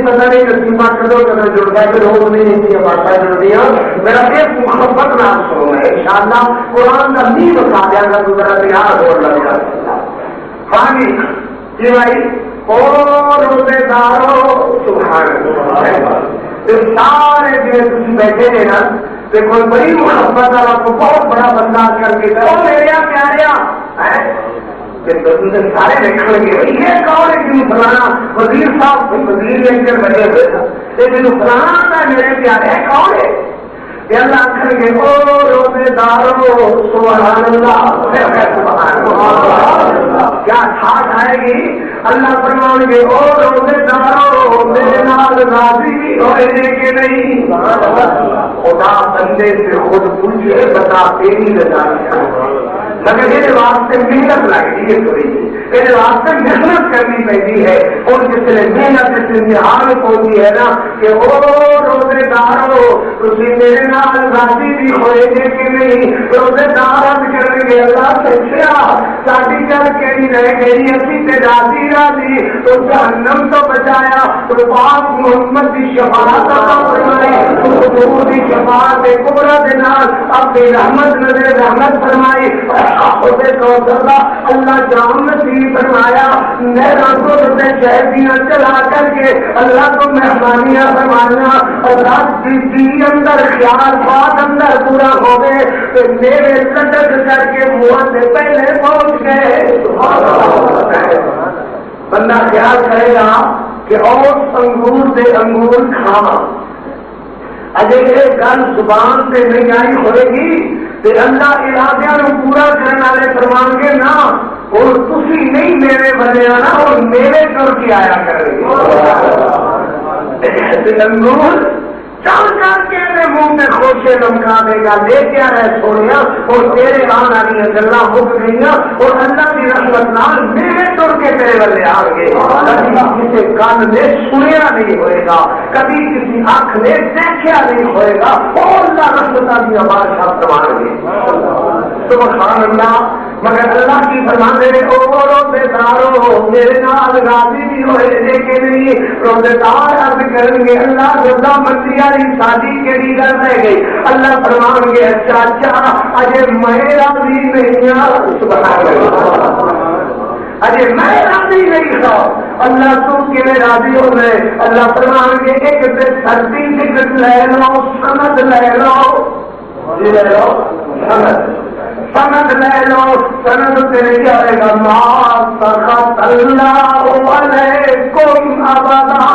پتا نہیں نصیبہ کرو کہ جڑتا ہے لوگ نہیں باتیں جڑتی ہیں. میرا ایک محبت نام سنو میں ان شاء اللہ قرآن کا نہیں بتا دیا گا تو ذرا تیار ہو لگ جائے. ہاں جی بھائی اور روزے دارو سبحان اللہ. سارے جی بیٹھے ہیں نا کوئی بڑی محبت والا کو بہت بڑا بندہ کر کے میرے پیاریا سارے دیکھیں گے یہ کون ہے جن فلانا وزیر صاحب وزیر لے کر بنے ہوئے تھا لیکن فلانا تھا میرے پیارے کون ہے. اللہ کہیں گے او روزے دارو سبحان اللہ سبحان اللہ. کیا ٹھاٹ آئے گی. اللہ فرمان گے او روزے دارو میرے نال راضی ہوئے کہ نہیں. خدا بندے سے خود پوچھے بتا تیری رضا کیا, مگر یہ واسطے محنت لگتی ہے تھوڑی سی, یہ واسطے محنت کرنی پڑتی ہے. اور جس نے محنت اس امتحان پہنچی ہے نا کہ او روزے دارو تھی میرے نال راضی بھی ہوئے گے کہ نہیں. روزے دار کریں گے اللہ سچیا ساری گل کہی رہ گئی اسی تے راضی راضی تو جہنم تو بچایا تو پاک محمد کی شفاعت فرمائی حضور کی شفاعت کبرا دے نال اپنی رحمت نظر رحمت فرمائی. اللہ جام نصیب فرمایا میرا تو شہدیاں چلا کر کے اللہ کو مہربانیاں فرمانا اور رات کی اندر خیال بات اندر پورا ہو گئے تو میرے لٹک کر کے منہ سے پہلے پہنچ گئے. بندہ خیال کرے گا کہ اور انگور سے انگور کھانا اجے یہ گل زبان سے نہیں آئی ہوئے گی تو اللہ ارادیاں پورا کرنے والے فرمان گے نا اور تسی نہیں میرے بنے نا اور میرے کر کے آیا کرے گی. انگور چل کر کے منہ میں خوشے لمکا دے گا لے کے آ رہے سونے اور تیرے آن والی گلا مک گئی اور اللہ کی رحمت نال میرے تر کے تیرے والے آ گئے. کبھی کسی کان نے سنیا نہیں ہوئے گا, کبھی کسی آنکھ نے دیکھا نہیں ہوئے گا اور اللہ رحمت کی آواز شبد مان گے. سبحان اللہ. مگر اللہ کی فرمانے نے او روزے دارو میرے نال راضی بھی ہوئے لیکن نہیں. روزے دار عرض کریں گے اللہ رضا مندی والی شادی کیڑی گل رہ گئی. اللہ فرمان گے اچھا اچھا اجے میں راضی نہیں ہوں. سبحان اللہ. اجے میں راضی نہیں تھا. اللہ تو کہ راضی ہو گئے. اللہ فرمان گے ایک سرٹیفکیٹ لے لو, سند لے لو, لے لو سند لے لو. سند تیرے کیا رہے گا ما سخط اللہ علیکم ابدا.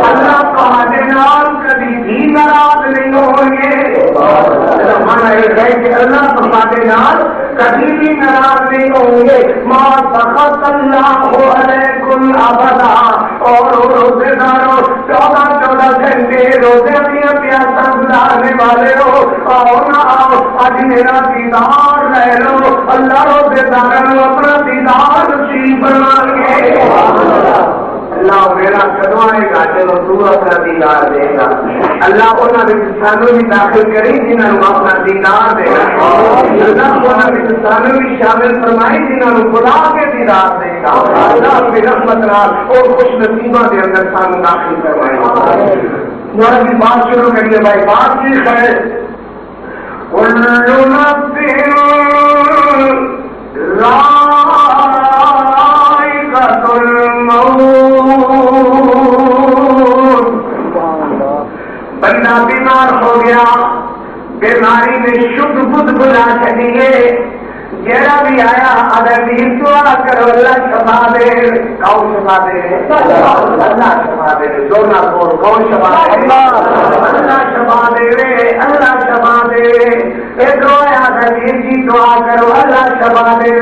اللہ تمہارے نام کبھی بھی ناراض نہیں ہوں گے. مانا یہ ہے کہ اللہ سارے نال کبھی بھی ناراض نہیں ہوں گے. ما سخط اللہ علیکم ابدا. اور روزے داروں 14 گھنٹے روزے اپنی پیاسا گزارنے والے ہو اور نہ آؤ آج میرا دیدار لے لو. اللہ روزے داروں اپنا دیدار نصیب بنا گے. اللہ میرا کدو آئے گا چلو تو اپنا دیدار دے گا. اللہ انہوں نے سانو بھی داخل کری جنہوں نے اپنا دیدار دے گا. اللہ انہوں نے سانو بھی شامل فرمائی جنہوں نے خدا کے دیدار دے گا. اللہ اپنی رحمت نال اور خوش نصیبہ کے اندر سانو داخل فرمائے. ہماری بھی بات شروع کریے بھائی. بات کی خیر کل نفس ذائقۃ الموت. بندہ بیمار ہو گیا, بیماری نے شدھ بدھ بلا چلیے. جیڑا بھی آیا اگر بھی دعا کرو اللہ شفا دے. کون شفا دے؟ اللہ شفا دے. جو نہ بول کون شفا دے؟ اللہ شفا دے. اللہ شفا دے. یہ دعا اگر جی دعا کرو اللہ شفا دے.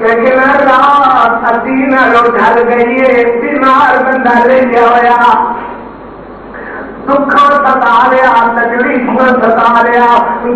لیکن رات ادین ڈھل گئی ہے, بیمار بندہ لے جایا, دکھا ستا لیا, تکلیف ستا لیا,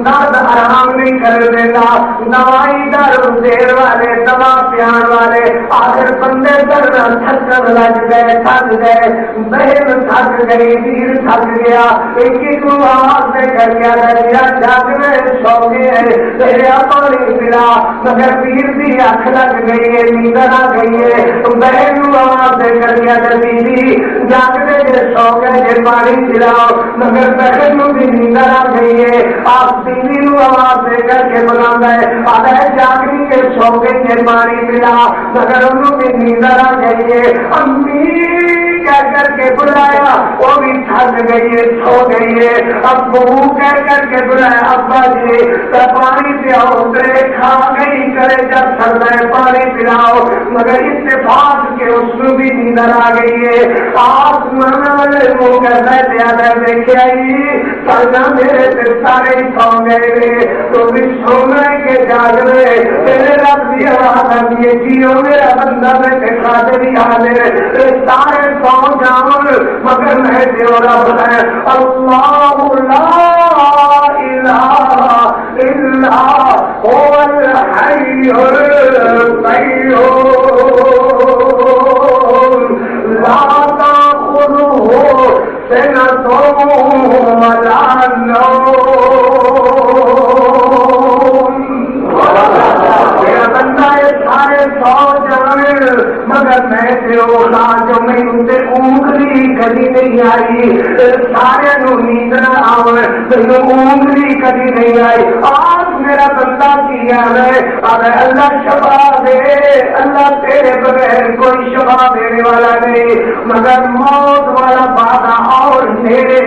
درد آرام نہیں کر دیتا, دوائی درد دیر والے, دوا پیان والے, آخر بندے درد تھکن لگ گئے, تھک گئے, بہن تھک گئی, دیر تھک گیا. ایک ہی تو آواز سے کر گیا دریا جگ میں سو گئے, دریا پانی پلا مگر پیر بھی اکھ لگ گئی ہے, نیندر آ گئی ہے. بہن آواز سے کر گیا دیدی جاگتے جی سو گئے جی پانی مگر بہن بھی نیندر آ گئی ہے. آپ بیوی نو آواز دے کر کے بلا گئے, آدھے جاگنی کے سو گئی ہے پانی پلا مگر انہوں بھی نیندر آ گئی ہے. امی کہہ کر کے بلایا, وہ بھی تھک گئی ہے, سو گئی ہے. ابو کہہ کر کے بلایا, ابا جی پانی پلاؤ, کرے کھا گئی کرے جب سردا ہے پانی پلاؤ, مگر اتفاق کے اس میں بھی نیندر آ گئی ہے. آسمان والے منہ کر دیکھا سرنا میرے سے سارے سو گئے, تو بھی سونا کے جاگ رہے. میرے رب کی آواز آتی ہے جیو میرا بندہ میں خاطر بھی حاضر, سارے سو جاؤ مگر میں جو رب ہے اللہ لا الہ الا هو الحی القیوم لا تأخذه سنة ولا نوم. میرا بندہ یہ سارے سو جانے مگر میں جو میں ان سے اونگلی کبھی نہیں آئی, سارے نیند نہ آؤ, میرے اونگلی کبھی نہیں آئی. آج میرا بندہ کیا ہے اگر اللہ شفا دے, اللہ تیرے بغیر کوئی شفا دینے والا نہیں, مگر موت والا بادہ اور میرے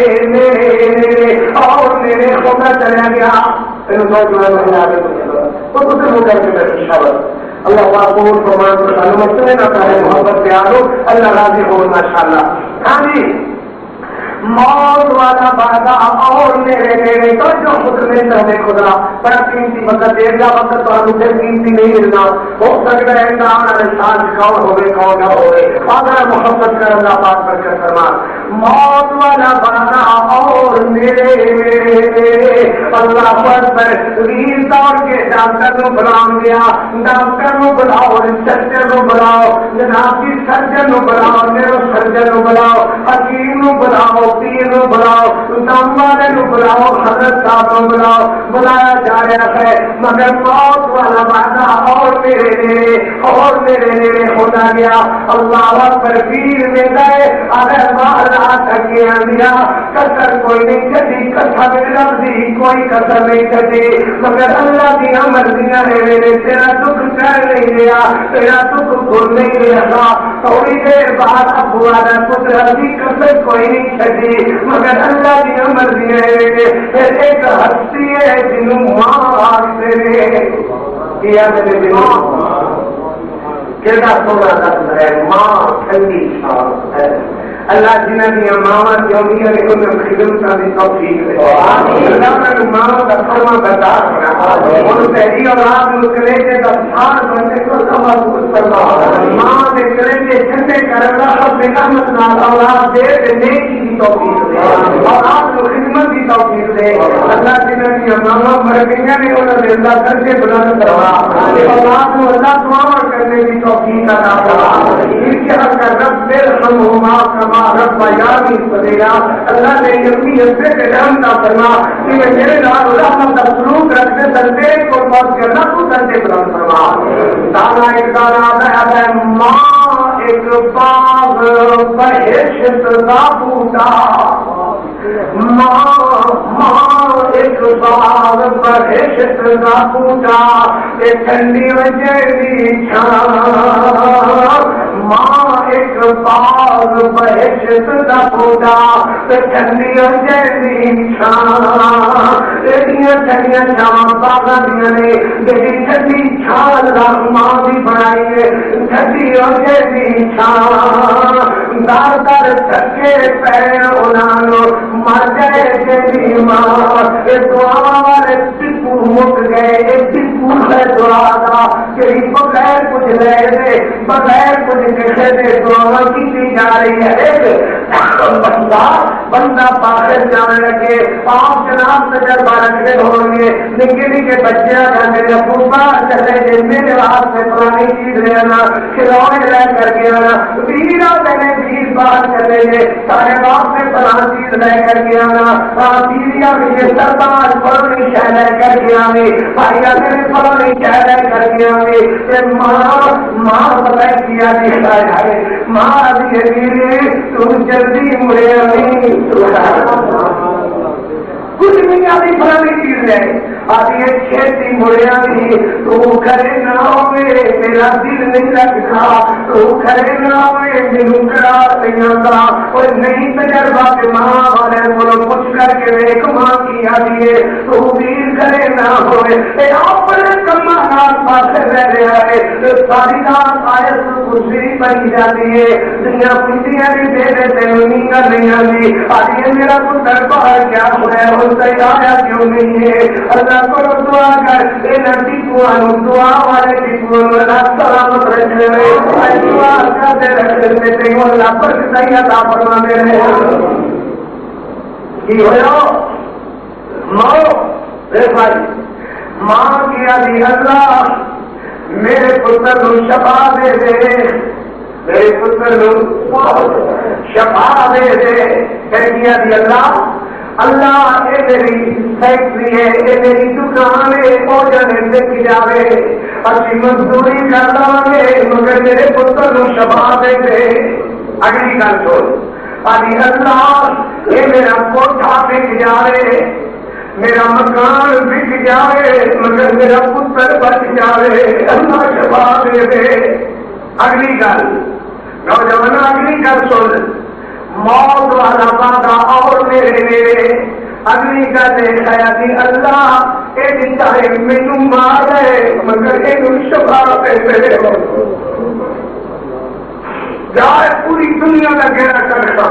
اور میرے خدا چلا گیا. اللہ بابور فرمان کو سالوں میں نہ کرے, محبت پیار ہو, اللہ راضی ہو ماشاء اللہ. ہاں جی موت والا وعدہ اور میرے تو جو خود میں تمہیں خدا بڑا قیمتی وقت دے گا, وقت تو ہم سے قیمتی نہیں ملنا. ہو سکتا ہے انسان انسان کون ہوئے کون نہ ہوئے, اگر محبت کر اللہ پاک پر کر فرمان. موت والا وعدہ اور میرے اللہ پر ویر دوڑ کے ڈاکٹر کو بلاؤ گیا, ڈاکٹر کو بلاؤ, ریسرچر کو بلاؤ, جناب کی سرجن کو بلاؤ, نیرو سرجن کو بلاؤ, حکیم کو بلاؤ, پیر کو بلاؤ, دم والے کو بلاؤ, حضرت صاحب کو بلاؤ, بلایا جا رہا ہے مگر موت والا وعدہ اور میرے لیے ہوتا گیا. اللہ پر پیر میں گئے اگر باہر آ سکے اندیا کسر کوئی نہیں چلی, کسر لفظی کوئی کسر نہیں چلی, مگر اللہ کی مرضیاں نے میرے تیرا دکھ کر نہیں لیا, تیرا دکھ بھول نہیں لیا. تھوڑی دیر بعد ابو آدھا پتر کی کسر کوئی نہیں چلی, مگر اللہ کی مرضی ہے. ایک ہستی ہے جنوں ماں سے کیا میرے دنوں کیسا سونا لفظ ہے, ماں ٹھنڈی چھاؤں ہے. اللہ جنہ دیا ماوا جوڑیاں نے انہیں خدمتوں کی توفیق دے اللہ نے ماوا کا فرما بردار بنا ان تیری اولاد کو کلیجے کا سار بننے کو محفوظ فرما ماں کے کلیجے ٹھنڈے کر اللہ اپنے رحمت نال اولاد دے نیکی کی توفیق دے اولاد کو خدمت کی توفیق دے اللہ جنہ دیا ماوا مر گئیاں نے انہوں نے اللہ درجے بلند کروا اولاد کو اللہ دعا کرنے کی توفیق عطا فرما ان کے حق کا رب ارحمہما کما رب یادی صدیہ اللہ نے اپنی ابے کے رحم کا فرما کہ میرے نال رحمت کا سلوک رکھتے درجے کو پاس کرنا تو درجے بلند فرما دانا ایک دانا ہے ماں ایک باغ بہشت کا بوٹا ماں ایک باغ بہشت کا بوٹا ٹھنڈی وجہ چھان ماں ایک باغ بہشت کا بوٹا ٹھنڈی وجہ چھان ٹھنڈیاں چھاواں باغاں دیاں نے جہی ٹھنڈی چھال ماں بھی بنائی ہے ٹھنڈی وجہ چھان دار دار تھکے پیر انہوں مر گئے جی ماں دعا والے ٹپو مک گئے ٹپو ہے دعا کا کہ بغیر کچھ لے دے بغیر کچھ کسی دے دعا کی جا رہی ہے بندہ باہر جانے لگے آپ جناب تجربہ رکھتے ہوں گے نکے نکے بچے جانے لگے پوپا چلے جی میرے ہاتھ میں پرانی چیز لے آنا کھلونے لے کر کے آنا ویرا پہلے 20 بار چلے گئے سارے باپ میں پرانی چیز لے کر کے آنا بیویا مجھے سرباز پرانی شہ لے کر کے آنے بھائیا میرے پرانی شہ لے کر کے آنے ماں بتائے کیا دیکھا ہے ماں ابھی تم جلدی مڑے کچھ نہیں آتی پرانی چیز ہے آتی ہے کھیتی مڑیا بھی تو کھڑے نہ ہوئے میرا دل نہیں لگتا تو کھڑے نہ ہوئے میرے کرا نہیں آتا اور نہیں تجربہ کے ماں والے بولو کچھ کر کے ایک ماں کی آتی ہے تو ویر کھڑے نہ ہوئے اپنے کما رات پاس رہ رہا ہے ساری رات آیت کرسی بنی جاتی ہے دنیا پوچھتیاں بھی دے دیتے نہیں کر نہیں آتی آتی ہے میرا تو دربہ کیا ہوا آیا کیوں نہیں ہے اللہ کو دعا کر اے نبی دعا والے ٹپو اللہ سلامت رکھنے میں دعا کرتے رکھتے تھے اللہ پر صحیح عطا فرماتے رہے کی ہو ماں بھائی ماں کیا دی اللہ میرے پتر کو شفا دے دے میرے پتر کو شفا دے دے کیا دی اللہ اللہ اے میری فیکٹری ہے اے میری دکان ہے پوجن دیکھ جاوے اچھی مزدوری کر لیں گے مگر میرے پتر کو شفا دے دے اگلی گل سن آدھی اللہ اے میرا کوٹھا بک جائے میرا مکان بک جائے مگر میرا پتر بچ جائے اللہ شفا دے دے اگلی گل نوجوان اگلی گل سن موت والا وعدہ اور میرے اگلی کا دیکھا کہ اللہ یہ چاہے مینو مار ہے مگر یہ شفا دے دے جائے پوری دنیا کا گہرا کرتا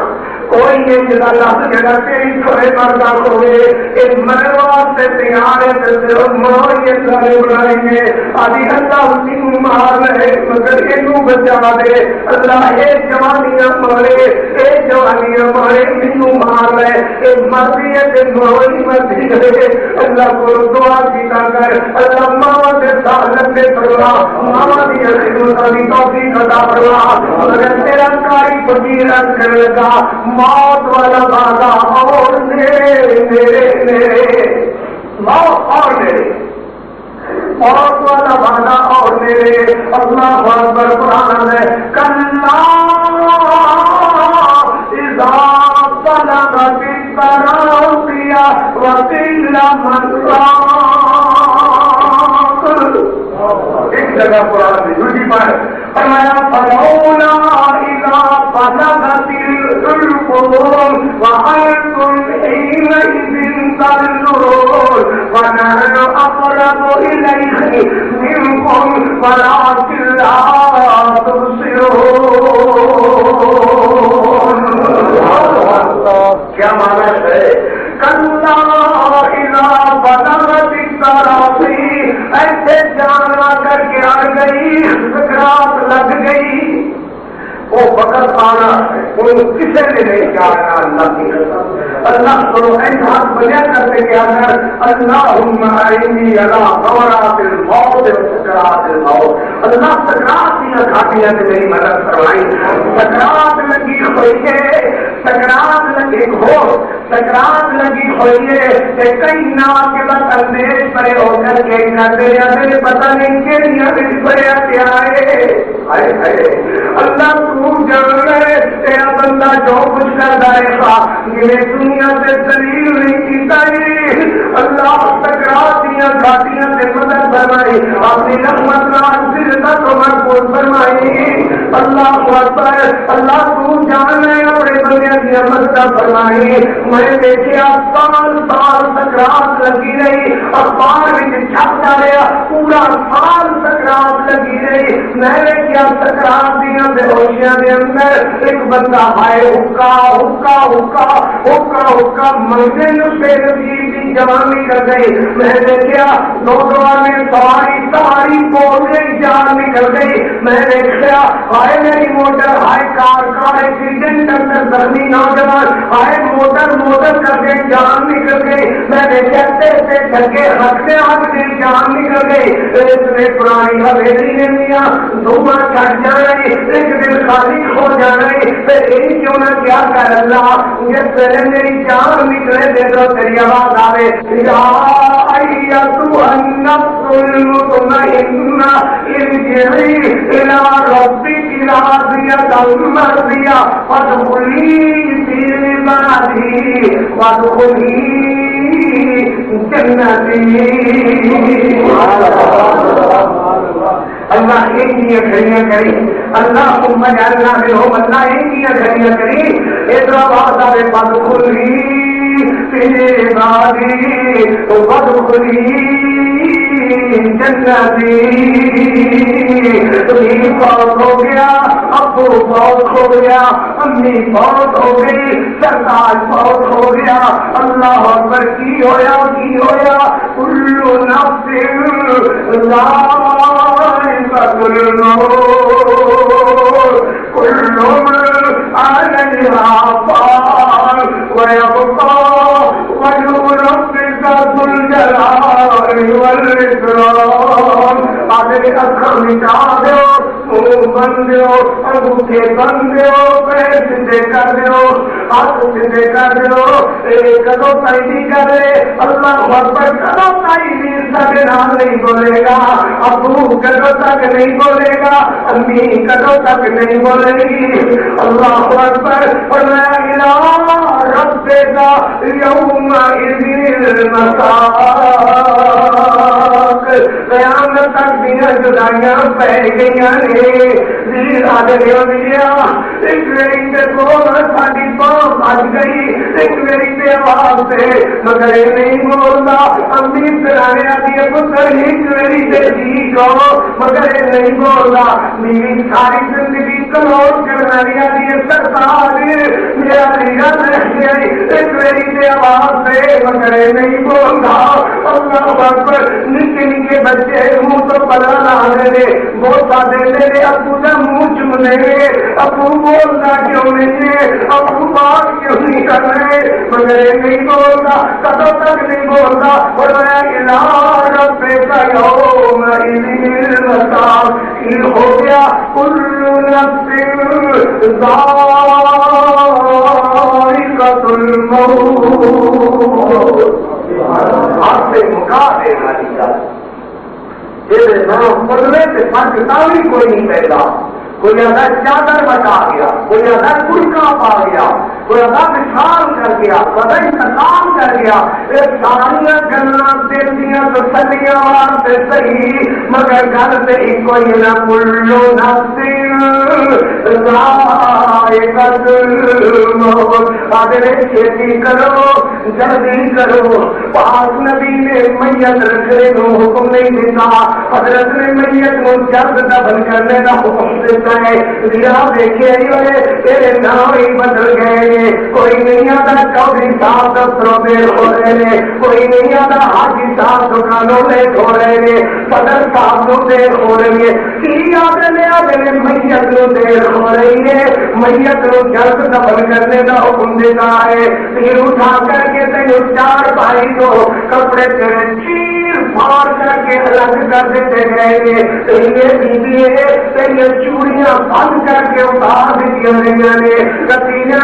کوئی نہیں اللہ جگہ تیری تھوڑے مردہ ہوئے ایک مروا سے تیار ہے ماں یہ سارے بنائیں گے ابھی اللہ اسی کو مار رہے مگر یہ بچا دے اللہ ایک جوانیاں مارے ایک جوانیاں مارے مینو مار رہے ایک مرضی ہے موئی مرضی ہے اللہ کو دعا کیتا کر اللہ ماں سے تعلق دے فرما ماں دی خدمت دی توفیق عطا فرما اگر تیرا کاری فقیرت کر لگا موت والا وعدہ اور میرے موت اور میرے موت والا وعدہ اور میرے اللہ اکبر قرآن ہے کلا اذا بلغت التراقی وقیل من راق ایک جگہ قرآن میں دوسری بار فرمایا فلولا اذا بلغت الحلقوم وأنتم حينئذ تنظرون ونحن أقرب إليه منكم ولكن لا تبصرون گئی وہ وقت آنا ہے، ان کسی نے نہیں جانا اللہ کی قسم۔ اللہ کو ایسا بجا کرتے کہ اگر اللہم اعنی علی غمرات الموت و سکرات الموت، اللہ سکرات کی گھاٹیاں سے میری مدد فرمائی۔ سکرات لگی ہوئی ہے، سکرات لگی ہو، سکرات لگی ہوئی ہے کہ کئی نا کے بس اندیش پڑے ہو کر کے کرتے جاتے پتہ نہیں کہ نہیں پڑے آئے اللہ تو جان رہے تیرا بندہ جو کچھ کرتا ہے یہ دنیا سے دلیل نہیں کی اللہ سکرات دیا گھاٹیاں سے مدد فرمائی، اپنی رحمت عزت و محفوظ فرمائی۔ اللہ اکبر، اللہ تو جان رہے اپنے بندے کی مدد فرمائی۔ میں دیکھا سال سال سکرات لگی رہی، اخبار میں چھپ رہا پورا سال سکرات لگی رہی۔ میں نے کیا سکرات دیا بے ہوشیاں دے اندر ایک بندہ ہائے حکا حکا حکا حکا حکا منگے نسخے نصیب کی جوانی کر گئی۔ میں نے کیا نوجوان میں سواری بول گئی جان نکل گئی۔ میں نے کیا ہائے میری موٹر ہائے کار ایکسیڈنٹ اندر درمی نوجوان ہائے موٹر کر کے جان نکل گئی۔ میں نے کہتے سے ڈھکے رکھتے ہاتھ جان نکل گئی۔ اس نے پرانی حویلی نے لیا دھواں چڑھ جانا ایک دن خالی ہو جانا پھر یہی کیوں نہ کیا کر اللہ جس پہلے میری جان نکلے دے دو تیری آواز آئے یا ایتھا النفس المطمئنہ ارجعی الی ربک راضیۃ مرضیہ فادخلی فی عبادی وادخلی جنتی۔ اللہ ایک ہی گھڑیاں کری، اللہ جاننا بھی ہو اللہ ایک ہی گھڑیاں کری۔ ادھر بات آئے پد کھلی بادی پد کھلی جنتی۔ تمہیں بہت ہو گیا، ابو بہت ہو گیا، امی بہت ہو گئی، سرتاج بہت ہو گیا۔ اللہ اکبر کی ہویا کلو نفس ذائقۃ الموت کل من علیہا فان ویبقی وجہ ربک ذو الجلال والاکرام۔ آگے اکھاں مٹا دو، منہ بند دو، انگوٹھے بند دو، پیر سیدھے کر دو، ہاتھ سیدھے کر دو۔ کدو تائی کرے اللہ اکبر، کدو تائی سارے نام نہیں بولے گا، ابو کدو تک نہیں بولے گا، امی کدو تک نہیں بولے گی۔ اللہ اکبر، ربک یومئذ المساق۔ قیامت تک دیا جدائیاں پہ گئیاں نے دل آدھے ہو گیا۔ ایک میری کے بول ساری بات بج گئی، ایک میری کے آواز سے مگر نہیں بولتا۔ امی سرانے آتی پتر ایک میری سے جی کو مگر نہیں بولتا۔ میری ساری زندگی کلوٹ کرنا لیا دیے سرکار میرا لینا نہیں، ایک میری سے آواز سے مگر نہیں بولتا۔ اللہ اکبر، نکے نکے بچے منہ تو پلا لانے دے بہت سادے میرے ابو کا منہ چمنے گے، ابو بولنا کیوں نہیں ہے، ابو بات کیوں نہیں کر رہے مگر نہیں بولتا، کدوں تک نہیں بولتا۔ اور میں الی ربک یومئذ المساق، یہ ہو گیا کل نفس ذائقۃ الموت۔ آپ سے مکا دے والی بات یہ نام پڑھنے سے فرق تاوی کوئی نہیں پیدا۔ کوئی اگر چادر بچا گیا، کوئی اگر کڑکا پا گیا، کوئی اگر مثال کر گیا، بدن کا کام کر گیا، یہ ساریاں گلاں دل دیاں تو سلیاں واسطے صحیح مگر گل سے ایک کوئی نہ کلو نفس ذائقۃ الموت۔ آدھے چھیتی کرو، جلدی کرو، پاک نبی نے میت رکھنے کو حکم نہیں دیتا، حضرت نے میت کو جلد دفن کرنے کا حکم دیتا ہے. دیکھے تیرے نام ہی بدل گئے. کوئی نہیں آتا چودھری صاحب دفتروں میں ہو رہے ہیں, کوئی نہیں آتا حاجی صاحب دکانوں میں ہو رہے ہیں, صدر صاحب کو دیر ہو رہی ہے. آدھے میت کو دیر ہو رہی ہے. میت کو جلد دفن کرنے کا حکم دیتا ہے. پھر اٹھا کر کے تین چار بھائی کو کپڑے تیرے چیر پھاڑ کر کے الگ کر دیتے گئے. چوڑیاں بند کر کے اتار دیتی نے, کتیجا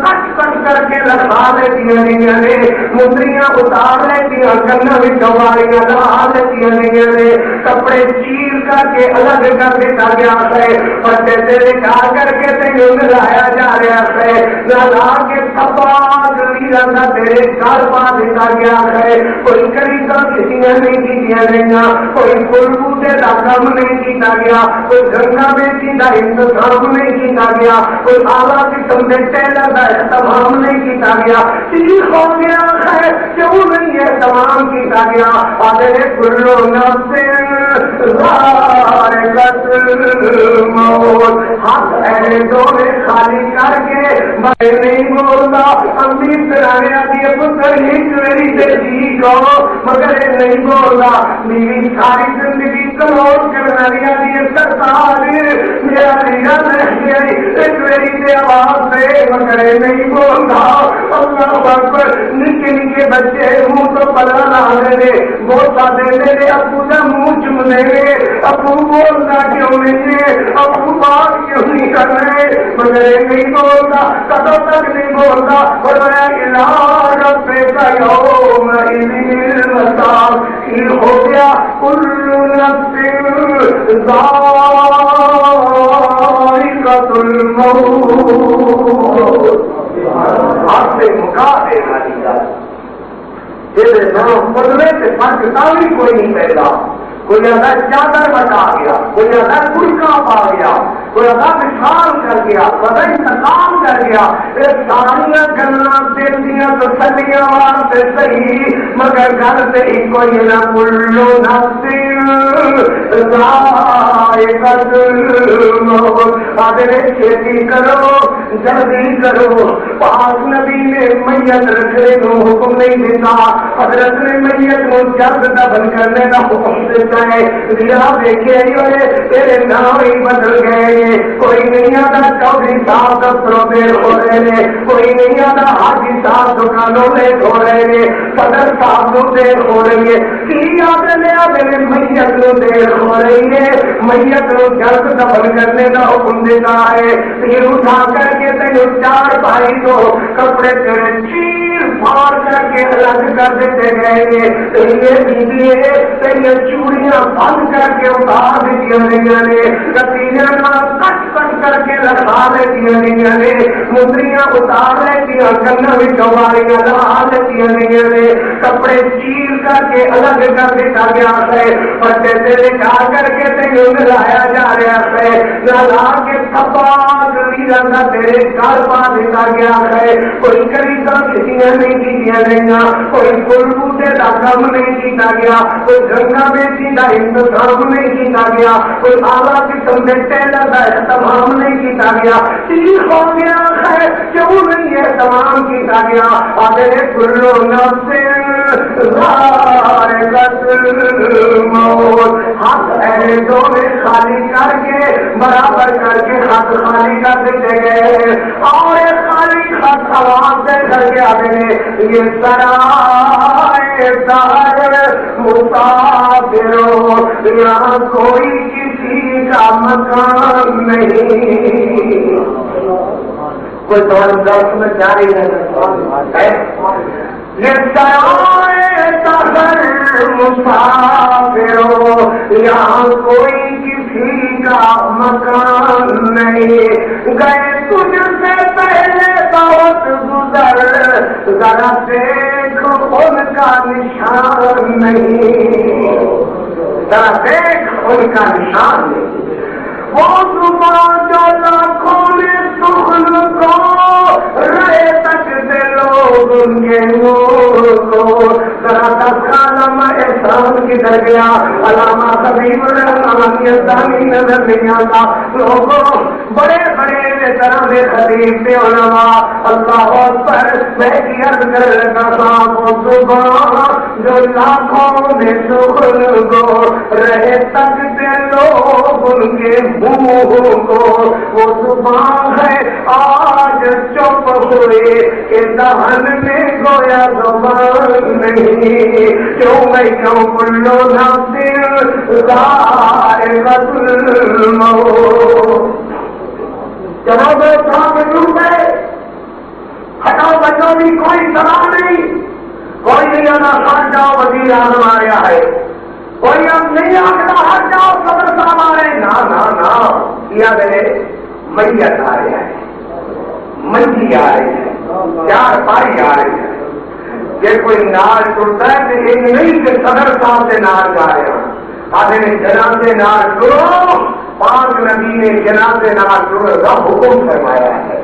کٹ کٹ کر کے لگا دیتی نے, مندریاں اتار لیتی, کنا بھی چواریاں لگا دیتی نے, کپڑے چیر کر کے الگ کر دیتا گیا ہے. بچے تیرے کھا کر کے تین لایا جا رہا ہے, لا کے تھپا گلی رکھا تیرے گھر پا دیتا گیا ہے. کوئی کری تو کسی نے نہیں کی گئی, کوئی پھول بوٹے کا کام نہیں کیا گیا, کوئی گنگا بیٹی کا انتظام نہیں کیا گیا, کوئی آلہ قسم کے ٹیلر کا اہتمام نہیں کیا گیا. ٹھیک ہو گیا ہے کیوں نہیں اہتمام کیا گیا. آدھے کلو نفس ہاتھ ایڈوں میں خالی کر کے میں نہیں بولتا. امیر ترانے آتی پتر ایک میری جی کو مگر نہیں بولتا. میری ساری زندگی کروڑ کرنا لیا دی سرکار میرا لینا نہیں ایک میری سے آواز سے مگر نہیں بولتا. اللہ اکبر. نکے نکے بچے منہ تو پلا لا دے, بہت سادے میرے ابو کا منہ چمنے گے. ابو بولتا کیوں نہیں ہے, ابو بات کیوں نہیں کر رہے, مگر نہیں بولتا. کدوں تک نہیں بولتا. اور میں علاج پیسہ یوم ہو گیا. کل نفس ذائقۃ الموت. آپ سے مقابلے والی بات جیسے نام بدلے سے فرق تاوی کوئی نہیں پیدا. کوئی اگر چادر بچا گیا, کوئی اگر گڑکا پا گیا, کوئی اگر مثال کر گیا, پتہ انتقام کر گیا. یہ ساریا گلا دیتیاں تو سلیاں واسطے صحیح, مگر گھر سے ہی کوئی نہ کلو نفس ذائقۃ الموت. آدھے کھیتی کرو, جلدی کرو. پاک نبی نے میت رکھنے کو حکم نہیں دیتا, حضرت نے میت کو جلد دفن کرنے کا حکم دیتا ہے. دیکھے تیرے نام ہی بدل گئے. کوئی نہیں آتا چودھری صاحب دفتروں میں ہو رہے ہیں, کوئی نہیں آتا حاجی صاحب دکانوں میں ہو رہے ہیں, صدر صاحب کو دیر ہو رہی ہے. آدھے میت کو دیر ہو رہی ہے. میت کو جلد دفن کرنے کا حکم دیتا ہے. پھر اٹھا کر کے تین چار بھائی کو کپڑے تیرے چیر پھاڑ کر کے الگ کر دیتے گئے. چوڑیاں بند کر کے اتار دیتی نے, کتیجا کٹ کٹ کر کے لگا دیتی نے, مندریاں اتار لیتی, کنا بھی چواریاں لگا دیتی نے, کپڑے چیر کر کے الگ کر دیتا گیا ہے. بچے تیرے کھا کر کے تین لایا جا رہا ہے, لا کے تھپا گلی رکھا تیرے گھر پا دیتا گیا ہے. کوئی کری تو کسی نے نہیں کی گئی, کوئی پھول بوٹے کا کام نہیں کیا گیا, کوئی گنگا بیٹی کا انتظام نہیں کیا گیا, کوئی آلہ قسم کے ٹیلر کا اہتمام نہیں کیا گیا. ٹھیک ہو گیا ہے کیوں نہیں اہتمام کیا گیا. آدھے کلو نفس ذائقۃ الموت. ہاتھ ایڈوں میں خالی کر کے برابر کر کے ہاتھ خالی کر دیتے گئے. اور خالی ہاتھ آواز دے کر کے آدھے یہ سرائے دار مسافروں, یہاں کوئی کسی کا مکان نہیں. کوئی درس میں جاری ہے. یہ سرائے دار مسافروں, یہاں کوئی کسی کا مکان نہیں. گئے تجھ سے پہلے بہت گزر, ذرا دیکھ ان کا نشان نہیں. ذرا دیکھ ان کا نشان نہیں. وہ زبان جو لاکھوں نے سخن کو رہے تک دے لوگ ان کے نور کو, ذرا علامہ احسان کدھر گیا؟ علامہ خبیب الرحمان یزدانی نظر نہیں آتا. لوگوں بڑے بڑے طرح کے خطیب سے علماء اللہ اکبر میں کی عرض کر لگا تھا وہ صبح جو لاکھوں میں سخن کو رہے تکتے لوگ ان کے منہ کو، وہ صبح ہے آج چپ ہوئے کہ دہن میں گویا زبان نہیں. کیوں میں کیوں کلو نفس ذائقۃ الموت. چلو دو ساتھ ڈوب گئے، ہٹاؤ بچوں کی کوئی سلاح نہیں، کوئی نہیں آنا ہٹ جاؤ وزیر اعظم آ رہا ہے، کوئی اب نہیں آتا ہٹ جاؤ صدر صاحب آ رہے. نہ کیا میرے میت آ رہا ہے، منجی آ رہی ہے، چار پائی آ رہی ہے. یہ کوئی نار ٹوٹتا ہے تو یہ نہیں کہ صدر صاحب سے نار جا رہے ہیں. آدھے نے جنازے نار ٹوڑو، پاک نبی نے جنازے نار ٹوڑو کا حکم فرمایا ہے.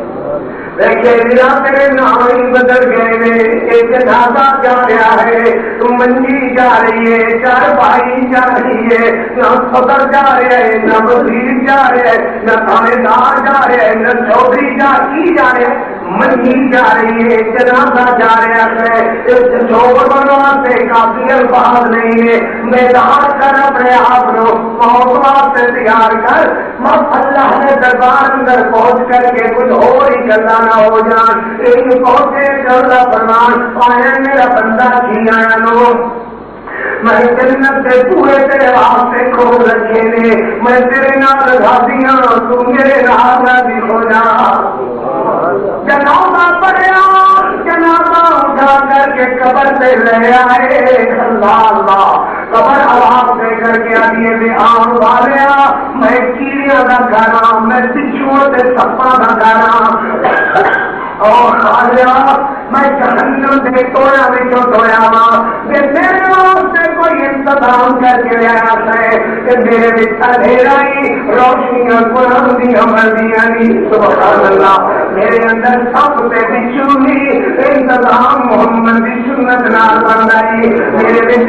دیکھے میرا تیرے نام بدل گئے، ایک جنازہ جا رہا ہے، منجی جا رہی ہے، چار بھائی جا رہی ہے، نہ صدر جا رہے ہیں، نہ وزیر جا رہے ہیں، نہ تھانے دار جا رہے ہیں، نہ چودھری جا رہے ہیں، منجی جا رہی ہے، جنازہ جا رہا ہے. اس چوبر سے کافی الفاظ نہیں ہے. میدان کر اپنے آپ کو موضوعات سے تیار کر، اللہ نے دربار اندر پہنچ کر کے کچھ اور ہی کرنا نہ ہو جان. ایک پہنچے اللہ فرمان آیا میرا بندہ کی آیا لو، میں جنت سے پورے تیرے واسطے کھول رکھے نے، میں تیرے نال راضی ہوں، تو میرے نال راضی ہو جا. جنازہ پڑھیا، جنازہ اٹھا کر کے قبر سے لے آئے. اللہ قبر آواز دے کر کے آدھی میں آن والے میں کیڑیاں کا گھر، میں بچھو سے سپا کا گھر اور میں جہنم سے توڑا بچوں توڑا وا میرے واسطے کوئی انتظام کر کے لیا ہے کہ میرے بچہ ڈھیرا ہی روشنیاں قرآن دیا مردیاں نہیں. سبحان اللہ، میرے اندر سب سے بچوں ہی انتظام محمد کی سنت نال بن رہی. میرے بچ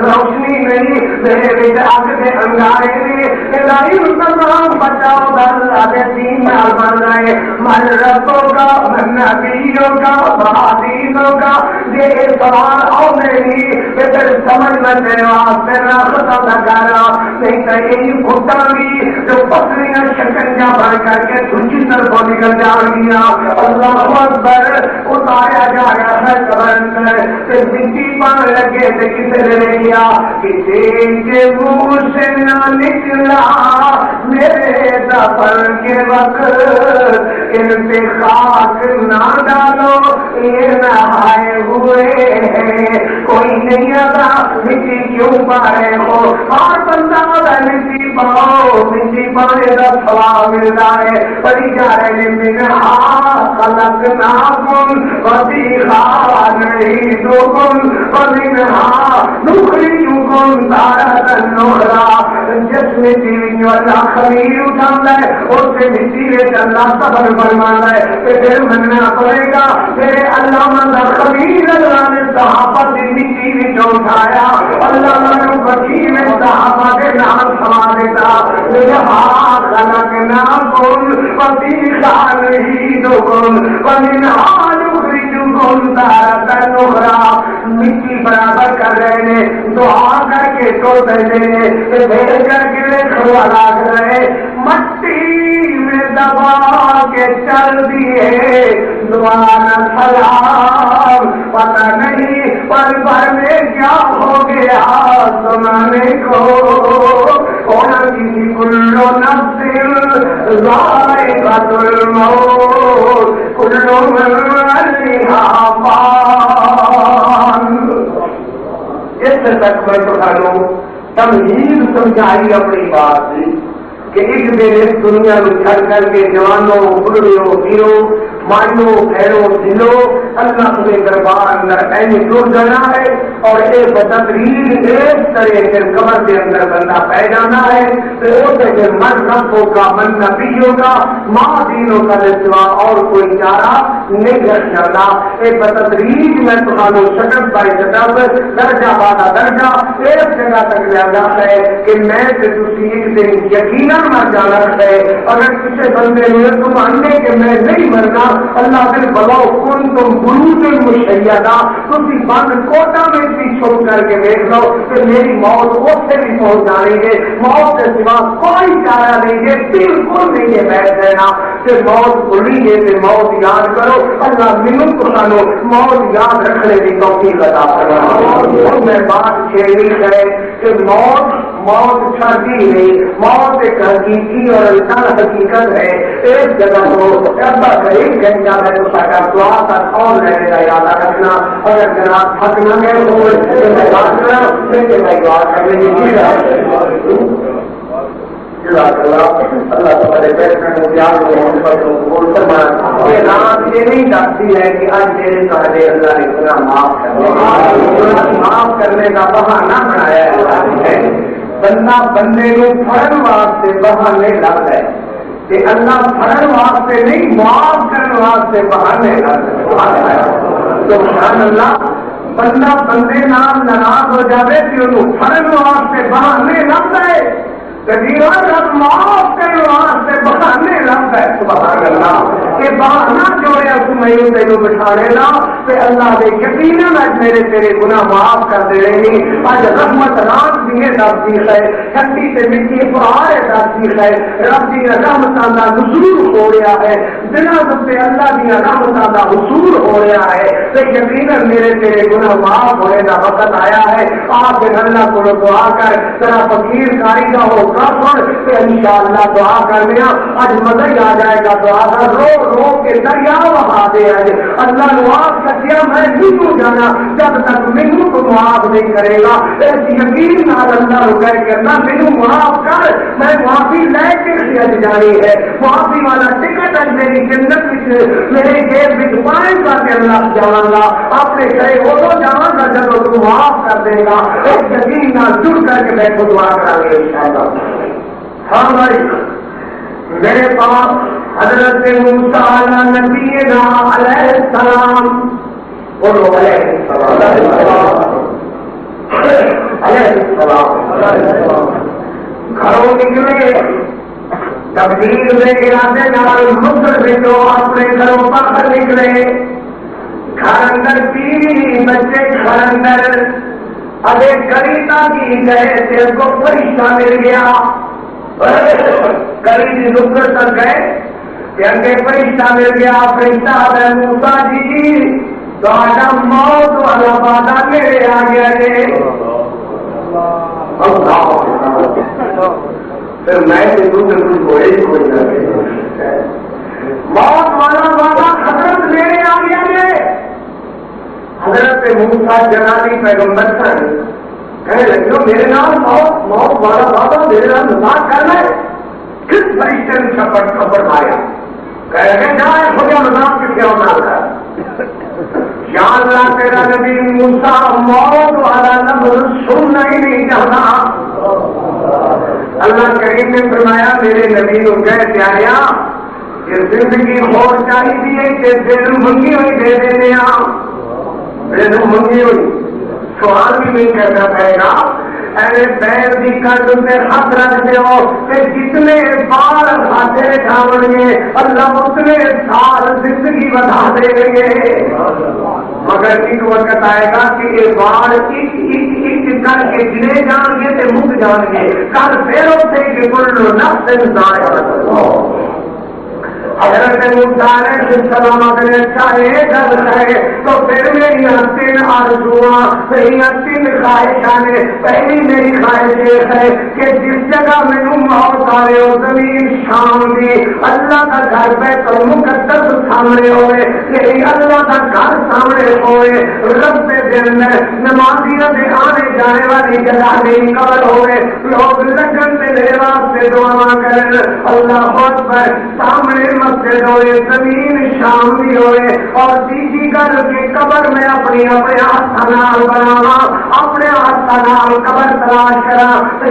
روشنی نہیں، میرے بچ آگ کے انگارے نے الہی انتظام بچاؤ اللہ کے دین نال بن رہے. من ربوں کا، من نبیوں کا، بہادینوں کا یہ سوال آؤ نہیں کہ پھر سمجھ میں تیرے واسطے راستہ لگانا نہیں تو یہی بھٹا بھی جو پتلیاں شکنجا بن کر کے دوسری طرف نکل جان گیا. اللہ اکبر اتارا جا رہا ہے قبر اندر کہ مٹی پان لگے تو کسی نے لیا، کسی کے منہ سے نہ نکلا میرے دفن کے وقت ان پہ خاک نہ ڈالو یہ نہائے ہوئے ہیں. کوئی نہیں آتا مٹی کیوں پائے ہو، اور بندہ مٹی پاؤ، مٹی پانے کا ثواب مل رہا ہے. پڑھی جا رہے ہیں منہا خلقناکم وفیہا نعیدکم ومنہا نخرجکم تارۃ اخری. جس مٹی جو اللہ خمیر اٹھاتا ہے اس سے مٹی میں اللہ صبر فرماتا ہے کہ پھر مننا پڑے گا. میرے علامہ خبیر اللہ نے صحابہ کی مٹی بھی جو اٹھایا، اللہ نے وکیل صحابہ کے نام سما دیتا. خلقناکم وفیہا نعیدکم ومنہا نخرجکم تارۃ اخری. مٹی برابر کر رہے ہیں، دعا کر کے تو دینے بھیج کر کے کھڑوا رہے، مٹی میں دبا کے چل دیے دعانا سلام. پتہ نہیں پل بھر میں کیا ہو گیا سنانے کو. ہونا کسی کلو نفس ذائقۃ الموت کلو من علیہا فان. اس تک میں تو تمہید سمجھائی اپنی بات کی کہ ایک دن اس دنیا میں چھڑ کر کے جوانوں بڑھڑوں پیروں مائنو خیرو دلو اللہ تمہیں دربار اندر اینی ٹر جانا ہے اور ایک بتدریج ایک طرح پھر قبر کے اندر بندہ پہ جانا ہے تو اسے پھر من رب ہوگا من نبی ہوگا ماں دینوں کا سوا اور کوئی چارہ نہیں رکھ جاتا. ایک بتدریج میں تمہاروں شکل بائی شکل درجہ بعد درجہ ایک جگہ تک لے جاتا ہے کہ میں سے تھی ایک دن یقیناً مر جانا ہے. اگر کسی بندے نے تم آنے کہ میں نہیں مرنا اللہ دل بلاؤ کن تم بروج مشیدہ تھی بند کوٹا میں بھی چھپ کر کے دیکھ لو کہ میری موت اسے بھی پہنچ جانے گے. موت کے سوا کوئی چارہ نہیں ہے بالکل نہیں ہے بیٹھ دینا کہ موت بھولی گے کہ موت یاد کرو. اللہ منت کو سانو موت یاد رکھنے کی توفیق عطا فرمائے. میں بات چھیڑی ہے کہ موت چھڑتی نہیں. موت ایک حقیقی اور انسان حقیقت ہے. ایک جگہ ہو ابا ایک گھنٹہ میں تو سارا دعا کا کون رہنے کا یاد رکھنا. اگر جناب تھک نہ گئے ہو میں بات کرا لیکن میں دعا کرنے کی اللہ تمہارے بیٹھنے کو پیار رات یہ نہیں ڈرتی ہے کہ آج میرے سارے اللہ نے گناہ معاف کرنے کا بہانہ بنایا ہے. بندہ بندے کو پھڑن واسطے بہانے لگ ہے کہ اللہ پھڑن واسطے نہیں معاف کرنے واسطے بہانے لگ ہے. تو سبحان اللہ بندہ بندے نام ناراض ہو جائے کہ انہوں پھڑن واسطے بہانے لگ ہے معاف کرنے واسطے بہانے لگ ہے. سبحان اللہ کہ بہانا جوڑے میرے تینوں بٹھا لینا کہ اللہ دے یقیناً آج میرے تیرے گناہ معاف کر دے رہے ہیں. آج رحمت رات دیے تصدیق ہے چھٹی سے مٹی پہاڑ تصدیق ہے. رب دی رحمتاں دا نزول ہو رہا ہے دنوں سے اللہ دی رحمتاں دا حصول ہو رہا ہے. تو یقیناً میرے تیرے گناہ معاف ہونے کا وقت آیا ہے. آپ اللہ کو دعا کر ذرا فقیر کاری کا ہو کہ انشاءاللہ دعا کرنے آج مزہ ہی آ جائے گا. دعا کر رو رو کے دریا بہا دے. اللہ معاف کر دیا میں نہیں جانا جب تک مینو کو معاف نہیں کرے گا. ایسی یقین نال اللہ رو کہہ کرنا مینو معاف کر میں معافی لے کے اج جانی ہے. معافی والا ٹکٹ اج میری جنت میرے جیب میں پائے گا کہ اللہ جانا گا اپنے گھر ادو جانا گا جب تو معاف کر دے گا. ایک یقین نال جڑ کر کے میں کو دعا کرا گے انشاءاللہ. ہاں بھائی میرے پاس حضرت موسیٰ نبینا علیہ السلام بولو علیہ السلام گھروں نکلے تبدیل میں ارادے نال مصر بھیجو اپنے گھروں باہر نکلے. گھر اندر بیوی بچے گھر اندر ابھی گریتا کی گئے تھے کو فرشتہ مل گیا. گلی کی نکڑ تک گئے کہ اگے فرشتہ مل گیا. فرشتہ ہے موسیٰ جی تو موت والا وعدہ میرے آ گیا ہے. پھر میں موت والا وعدہ حضرت میرے آ گیا ہے. حضرت موسیٰ جنانی پیغمبر سن کہنے لگے میرے نام موت والا وعدہ میرے نام مذاق کرنا ہے. کس فرشتے نے چھپڑ ماریا کہہ لگے جائے خدا مذاق کس کے ہونا ہے. یا اللہ تیرا نبی موسیٰ موت والا لفظ سننا ہی نہیں چاہتا. اللہ کریم نے فرمایا میرے نبی کو کہہ پیاریا یہ زندگی اور چاہیے کہ دل منگی ہوئی دے دینے دل منگی ہوئی سوال بھی نہیں کرنا پڑے گا. ایسے پیر کی کٹ سے ہاتھ رکھتے ہو کہ جتنے بار ہاتھے کھاؤ گے اللہ اتنے سال زندگی بڑھا دیں گے. مگر ایک وقت آئے گا کہ یہ بار ایک کر کے گنے جان گے تو مک جان گے. کل پھر ہوتے کہ کل نفس انسان حضرت موسیٰ علیہ السلام اگر چاہے جب ہے تو پھر میری تین آرزواں میری تین خواہشیں. پہلی میری خواہش ہے کہ جس جگہ میں موت آئے ہو زمین شام دی اللہ کا گھر بیت المقدس سامنے ہوئے یہی اللہ کا گھر سامنے ہوئے رب دل میں نمازیوں سے آنے جانے والی جگہ نہیں قبر ہوئے لوگ لگن سے میرے واسطے دعا کریں اللہ اکبر سامنے مسجد ہوئے زمین شام بھی ہوئے اور تیسری گل کے قبر میں اپنے ہاتھ نال بناوا اپنے ہاتھ نال قبر تلاش کرا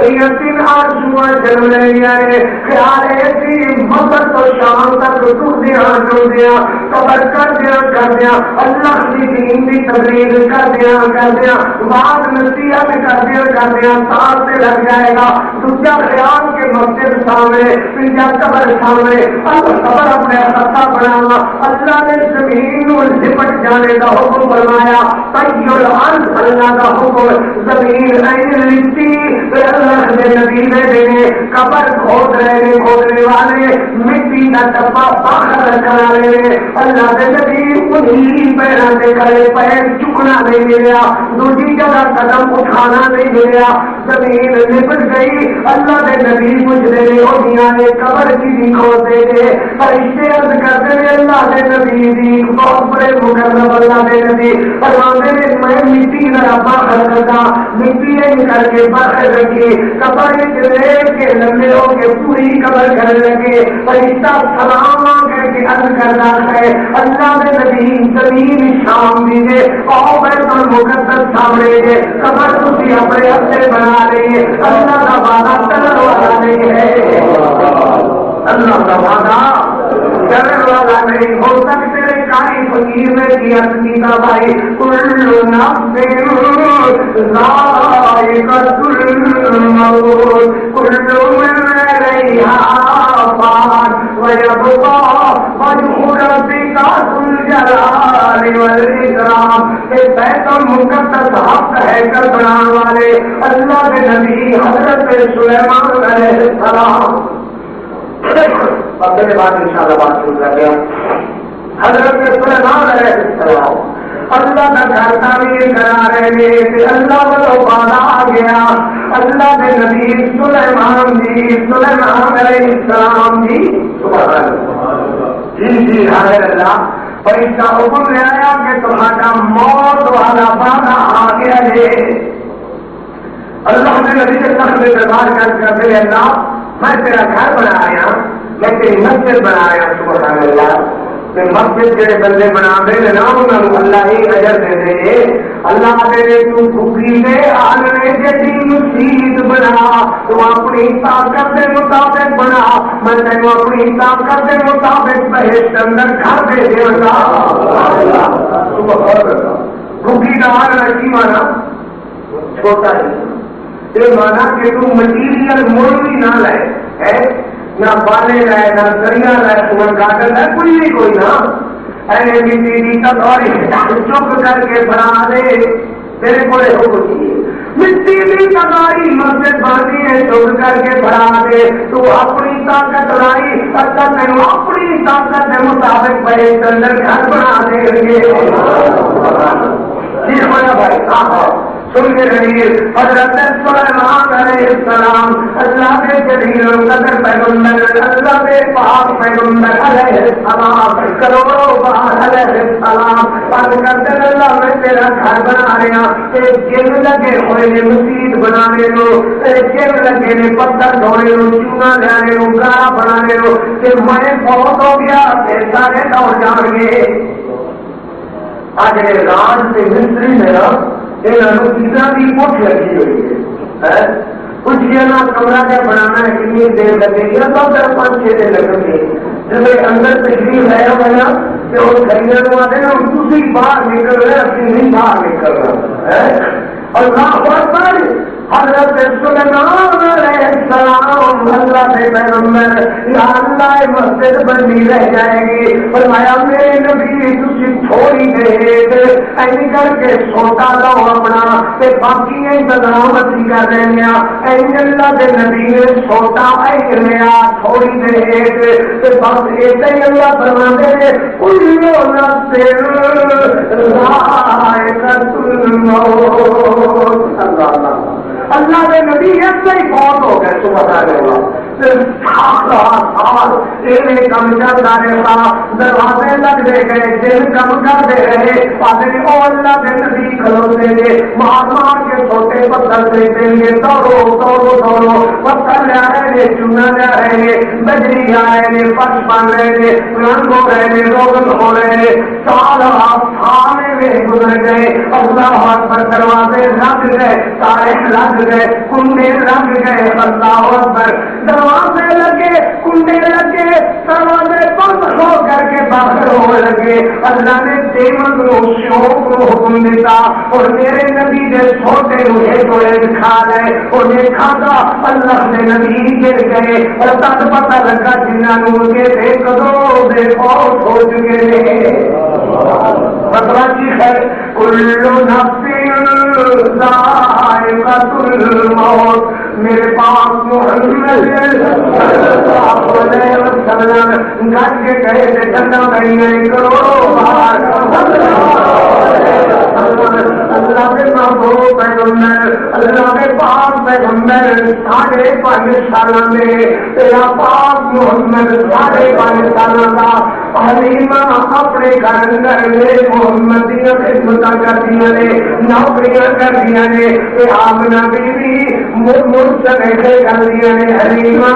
یہ تین آرزو جنم لیا ہے خیال ایسی مغرب تو شام تک ٹوٹدیا قبر کردیا اللہ کی دین کی تبلیغ کردیا بعد نصیحت کردیا ساتھ سے لگ جائے گا دوسرا خیال کے مسجد سامنے تیسرا قبر سامنے اب قبر اپنے ہاتھ بنانا اللہ نے زمین لپٹ جانے کا حکم فرمایا طی الارض اللہ کا حکم زمین لپٹی اللہ نے نبی نے دینے قبر کھودنے والے مٹی کا ڈبا باہر کرا لے اللہ کے نبی انہیں پیروں سے کھڑے پیر چکنا نہیں ملیا دوسری جگہ قدم اٹھانا نہیں ملیا زمین لپٹ گئی اللہ کے نبی پوچھ رہے ہوگیاں نے قبر کی بھی کھودے گے فرشتے عرض کرتے ہیں اللہ کے نبی دی بہت بڑے مقرب اللہ کے نبی فرماتے ہیں میں مٹی کا باہر کرتا مٹی کر کے باہر رکھی قبر لے کے لمبے ہو کے پوری قبر کرنے لگے فرشتہ سلام کر کے عرض کرتا ہے اللہ کے نبی زمین شام دیجیے اور بیت المقدس سامنے گے قبر تھی اپنے ہاتھ سے بنا رہی ہے اللہ کا وعدہ کرنے والا نہیں ہے اللہ کا وعدہ کرنے والا نہیں ہو سکتے کاری فقیر نے کیا سکیتا بھائی کل نفس ذائقۃ الموت کل من علیہا فان ویبقى وجہ ربک ذو الجلال والاکرام یہ بیت المقدس حق ہے کر بنانے والے اللہ کے نبی حضرت سلیمان علیہ السلام اپنے بعد انشاءاللہ بات شروع کر دیا حضرت سلیمان علیہ السلام اللہ کا گھر تعمیر کرا رہے تھے اللہ کو وعدہ آ گیا اللہ کے نبی سلیمان علیہ السلام جی سبحان اللہ جی حاضر اللہ پر اس کا حکم لے آیا کہ تمہارا موت والا وعدہ آ گیا ہے اللہ کے نبی کے ساتھ میں دربار کرتے اللہ میں تیرا گھر بنا رہا میں تیری مسجد بنا رہا سبحان اللہ مسجد جڑے بندے بنا دے نا انہوں اللہ ہی اجر دے دے اللہ تیرے تو بھوکی دے آلنے جیسی مسجد بنا تو اپنی طاقت کے مطابق بنا میں تینوں اپنی طاقت کے مطابق بہشت اندر گھر دے دے گا بھوکی کا آلنا کی مانا چھوٹا ہی یہ مانا کہ تو مٹیریل مول بھی نہ لائے ہے نہ بالے لائے نہ دریا لائے سمن گاٹر لائے کوئی نہیں کوئی نہ ایسے مٹی تکوری چپ کر کے بنا دے تیرے کو ہو چاہیے مٹی کی تکوری مسجد باندھی ہے چپ کر کے بنا دے تو اپنی طاقت لائی اچھا تینوں اپنی طاقت کے مطابق بڑے اندر گھر بنا دے گے جی ہمارا بھائی ہاں سن کے رہیے حضرت سلیمان علیہ السلام اللہ کے جلیل القدر پیغمبر اللہ کے پاک پیغمبر علیہ السلام کروڑوں بار علیہ السلام بات کرتے اللہ میں تیرا گھر بنا رہا کہ جن لگے ہوئے نے مسجد بنانے لو جن لگے نے پتھر دھونے لو چونا لیانے لو گارا بنانے لو کہ میں بہت ہو گیا سارے دور جان گے آج راج سے مستری میرا کی کوٹ لگی ہوئی ہے کچھ یہ نا کمرہ کیا بنانا ہے کتنی دیر لگے گی تو 5-6 دن لگیں گے جیسے اندر تشریف ہے بنا کہ وہ خریدنے والے نا دوسری باہر نکل رہے اپنی نہیں باہر نکل رہا ہے اور پر حضرت سلیمان علیہ السلام اللہ کے پیغمبر یا اللہ مسجد بنی رہ جائے گی فرمایا میرے نبی تسی تھوڑی دیر ایسے کر کے سوتا لو اپنا تے باقی انتظام اسی کر رہے ہیں اللہ کے نبی نے سوتا اے لیا تھوڑی دیر تے بس ایسے ہی اللہ فرماتے ہیں کل نفس ذائقۃ الموت اللہ اللہ کے نبی ایسے ہی بہت ہو گئے سبحان اللہ کم چلتا رہا دروازے لگ دے گئے دل کم کر دے رہے پادری او اللہ کے نبی کھلوتے گے مار مار کے چھوٹے پتھر دیتے گے دوڑو دوڑو دوڑو پتھر لے رہے گے چونا لے رہے گے کجری جا رہے ہیں، پش بن رہے ہیں، رنگ ہو رہے ہیں، روگن ہو رہے ہیں، سال سالے میں گزر گئے، اللہ اکبر، دروازے لگ گئے، تارے لگ گئے، کنڈے لگ گئے، اللہ اکبر، دروازے لگے، کنڈے لگے، دروازے بند ہو کر کے باہر ہو لگے، اللہ نے دیمن کو شوق کو حکم دیتا اور میرے نبی نے چھوٹے ہوئے توڑے کھا لے، انہیں کھاتا، اللہ نے نبی گر گئے اور تب پتہ لگا جنہوں کے دے کدو دے بہت ہو چکے ہیں۔ مطلب کی ہے کل نفس ذائقۃ الموت، میرے پاس محمد صلی اللہ علیہ وسلم گھر کے کہے تھے جنہ میں کروڑوں بار اللہ کے محبوب پیغمبر، اللہ کے پاک پیغمبر 5.5 سالوں میں تیرا پاک محمد 5.5 سالوں کا حلیمہ اپنے گھر اندر میرے محمد کی خدمت کر دیا نے، نوکریاں کر دیا نے، آمنہ بیوی مرسلے کر دیا نے، حلیمہ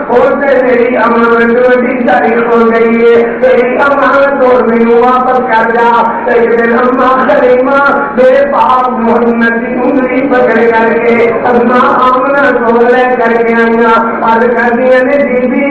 اور میری امانت بڑی تاریخ ہو گئی ہے، تیری امانت اور مینو واپس کر جا۔ ایک دن اماں حلیمہ میرے پاک محمد کی انگلی پکڑ کر کے اماں آمنہ کو لے کر کے آئیاں اور کر دیا نے بیوی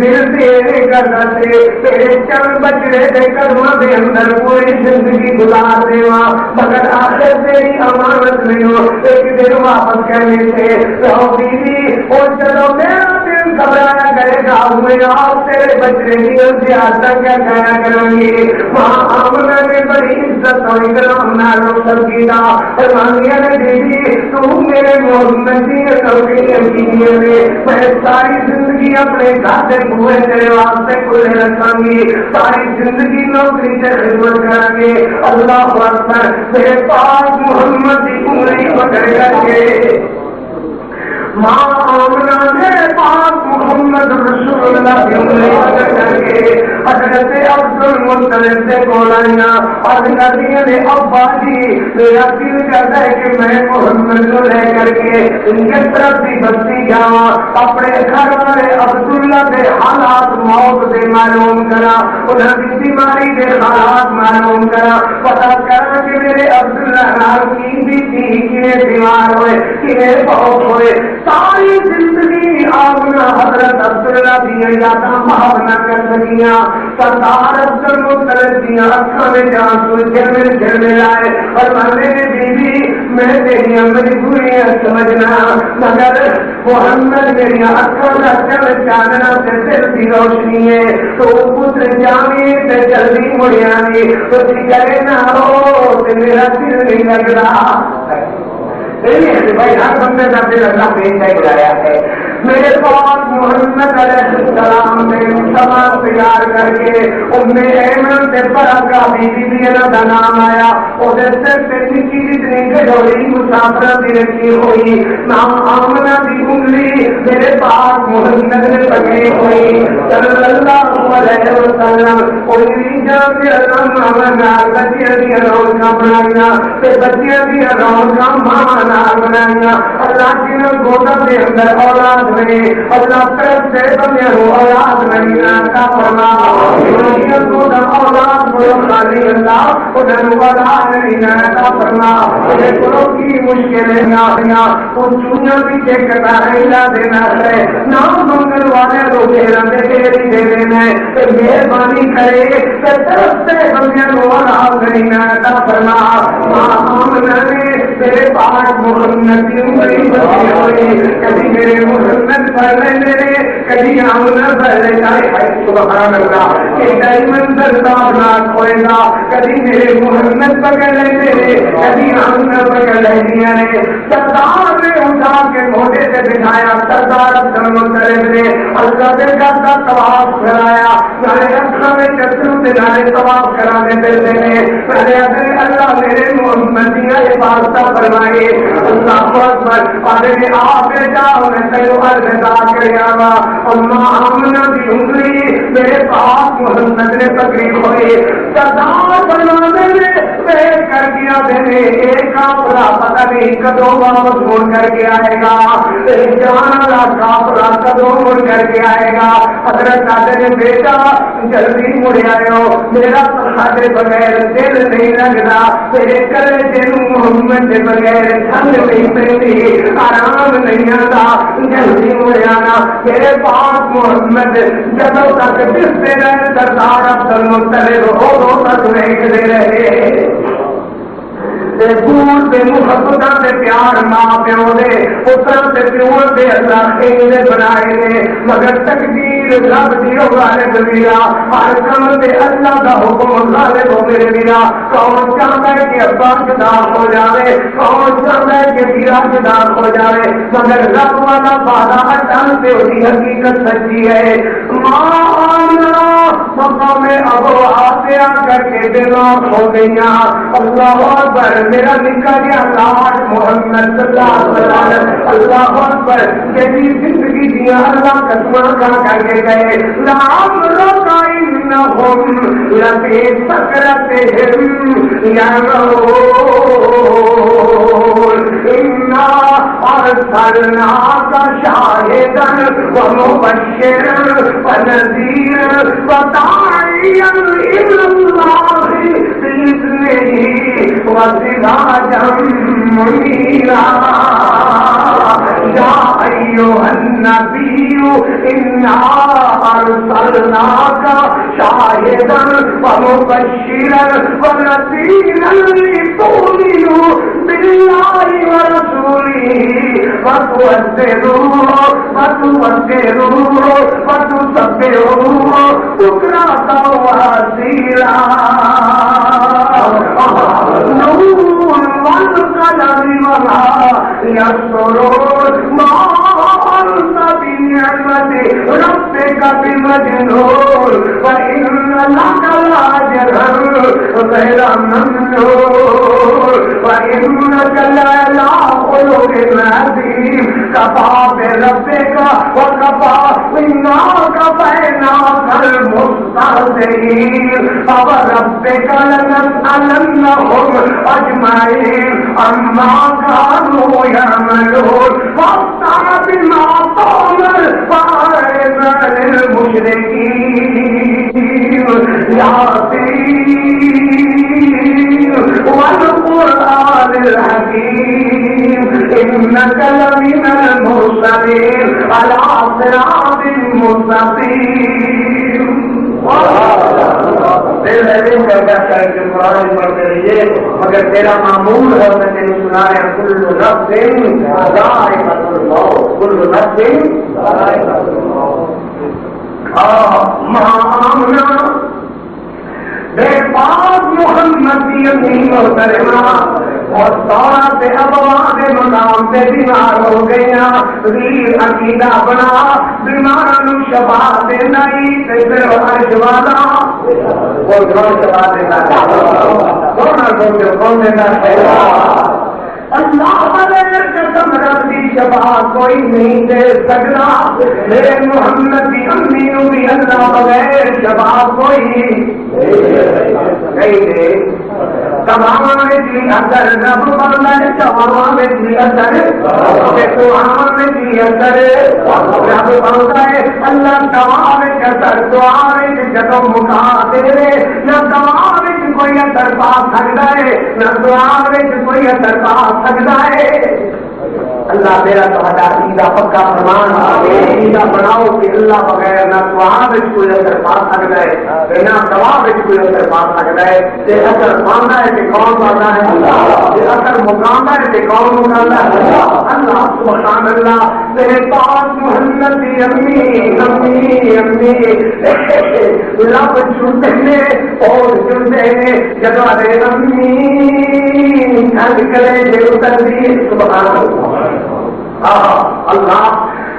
دل سے کرنا سے تیرے چند بچڑے دے کرما دے اندر پوری زندگی گزار دیوا، مگر آخر تیری امانت نہیں ہو، ایک دن واپس کرنے سے رہو بیوی، اور چلو میرا دل گھبرایا کرے گا، ہوئے آپ تیرے بچڑے کی زیادہ کیا کہا کریں گے۔ وہاں آمنہ نے بڑی عزت اور اکرام نہ روشن کیا اور مانگیا نے بیوی تو میرے محمد کی نوکریاں کیجیے میں ساری زندگی اپنے گھر سے بوئے تیرے واسطے کھلے رکھاں گی، ساری زندگی نوکری سے خدمت کریں گے۔ اللہ اکبر، میرے پاک محمد کی انگلی پکڑ کر کے ماں آمنہ نے پاک محمد رسول اللہ کی انگلی پکڑ کر کے حضرت عبد المطلب سے بولائیاں اور نبی نے ابا جی میرا دل کرتا ہے کہ میں محمد کو لے کر کے ان کے طرف بھی بستی جاواں، اپنے گھر والے عبداللہ کے حالات موت دے معلوم کرا، انہاں کی بیماری دے حالات معلوم کرا، پتا کرا کہ میرے عبداللہ نال کی بھی تھی کہ بیمار ہوئے کہ بہت ہوئے۔ ساری زندگی آمنہ حضرت عبداللہ بھی یاداں محب نہ کر سکیاں، سردار عبد المطلب دیا اکھاں میں جان سوئی جھرمے لائے اور مانے نے بیوی میں تیری مجبوریاں سمجھنا، مگر محمد میری اکھاں کا چل چاننا سے دل کی روشنی ہے، تو پتر جامی تے جلدی مڑیانی تو کرے نہ ہو تے میرا دل نہیں لگ رہا۔ بھائی ہر بندے کا دل اللہ نے بلایا ہے۔ میرے پاس محمد علیہ السلام نے سما تیار کر کے ام ایمن سے برکا بی کا نام آیا، اور سر پہ نکی جتنی گھڑوڑی مسافر بھی رکھی ہوئی، نام آمنہ کی انگلی میرے پاس محمد نے پکڑی ہوئی صلی اللہ علیہ وسلم، انگلی جان کے آمنہ بچیاں کی روز کا بنائیاں تے بچیاں کی روز کا مانا بنائیاں، اللہ کی گودا کے اندر اولاد بنے، اللہ طرف سے بندے ہو اولاد بنی کا فرما، گودا اولاد بڑھو خالی اللہ انہوں اولاد بنی کا فرما، انہیں کلوں کی مشکلیں نہ آئیاں ان چونیاں بھی چیک کرنا رہا دینا ہے، نام منگل والے لوگ رہنے تیری دے دینا ہے، مہربانی کرے کہ طرف سے بندے ہو اولاد بنی کا فرما۔ آمنہ نے میرے پاس محمد کی انگلی بچی ہوئی، کبھی میرے محمد پر لے میرے کبھی آمنہ پر لے جائے، سبحان اللہ کہ دائمن دربار نہ کھوئے گا، کبھی میرے محمد پکڑ لے میرے کبھی آمنہ پکڑ لے دیا نے، سردار نے اٹھا کے موٹے سے بٹھایا، سردار عبد المطلب نے اللہ کے گھر کا طواف کرایا، نارے اکھاں میں چتروں سے نارے طواف کرانے دیتے ہیں، پہلے اللہ میرے محمد کی حفاظت فرمائے، اللہ اکبر، پہلے نے آپ بیٹا انہیں تیو الوداع کریا وا، اماں آمنہ کی انگلی میرے پاس محمد نے تقریب ہوئی سردار بنانے میں کر دیا میرے ایک کافلا پتہ نہیں کدوں واپس مڑ کر کے آئے گا، جان والا کافلا کدوں مڑ کر کے آئے گا۔ حضرت آدھے نے بیٹا جلدی مڑ آئے ہو، میرا تھوڑے بغیر دل نہیں لگتا، میرے کلیجے محمد کے بغیر ٹھنڈ نہیں پہنتی، آرام نہیں آتا، جلدی مڑ آنا۔ میرے پاس محمد جدوں تک دستے رہے سردار عبد المطلب ادوں تک دیکھتے رہے۔ دور سے محبت سے پیار ماں پیو دے پتر سے پیو دے اللہ نے بنائے نے، مگر تقدیر رب دی غالب میرا، ہر کم سے اللہ کا حکم غالب ہو میرے میرا۔ کون چاہتا ہے کہ ابا جدا ہو جائے، کون چاہتا ہے کہ میرا جدا ہو جائے، مگر رب والا وعدہ اٹل سے وہی حقیقت سچی ہے۔ ماں آمنہ مقام ابو آسیا کر کے دلوں ہو گئیاں، اللہ اکبر میرا نکا گیا لاڈ محمد صلی اللہ علیہ وسلم، اللہ اکبر میری زندگی دیا اللہ قسماں کر کے گئے۔ لام رکا انہم لفی سکرتہم یعمہون انا ارسلناک شاہدا ومبشرا ونذیرا وداعیا الی اللہ بإذنہ وسراجا منیرا۔ یا ایھا النبی انا ارسلناک شاہدا ومبشرا ونذیرا لتؤمنوا باللہ ورسولہ وتوقروہ وتسبحوہ بکرۃ وأصیلا۔ نون والقلم وما يسطرون ما أنت بنعمة ربك بمجنون وإن لك لأجرا غير ممنون وإنك لعلى خلق عظيم۔ كفى بربك وكفى بنا كفيناك المستهزئين فوربك لنسألنهم أجمعين عما كانوا يعملون واصدع بما تؤمر وأعرض عن المشركين۔ ياسين والقرآن الحكيم إنك لمن المرسلين على صراط مستقيم۔ قرآن پڑھتے رہیے مگر تیرا معمول ہے میں تیرے سنا رہا کل نفس ذائقۃ الموت، کل نفس ذائقۃ الموت۔ آمنا بے پاک محمد کی امین محترمہ اور سورا سے ابواب مقام سے بیمار ہو گیا، ویر عقیدہ بنا بیماروں شفا دینا ہی پھر عرش والا وہ گھر شفا دینا کون دینا ہے؟ اللہ والے قسم رب کی شفا کوئی نہیں دے سکتا، میرے محمد کی امی نو بھی اللہ بغیر شفا کوئی نہیں دے۔ تمام جی اثر رب بندہ تمام جی اثر قرآن جی اثر رب بندہ اللہ تمام اثر دعا جدو مکا دے نہ تمام کوئی اثر پا سکتا ہے نہ دعا کوئی اثر پا سکتا ہے۔ اللہ میرا تہاڈا عقیدہ پکا فرمان عقیدہ بناؤ کہ اللہ بغیر نہ دعا کوئی اثر پا سکتا ہے نہ دعا کوئی اثر پا سکتا ہے۔ اثر پانا ہے کہ کون پاتا ہے؟ اللہ۔ اثر مقامہ ہے کہ کون مقامہ ہے؟ اللہ۔ سبحان اللہ۔ میرے پاس محمد کی امی لب چھوٹے نے اور جلدے نے جب امی ٹھنڈ کرے جو اتر دی۔ سبحان اللہ۔ اللہ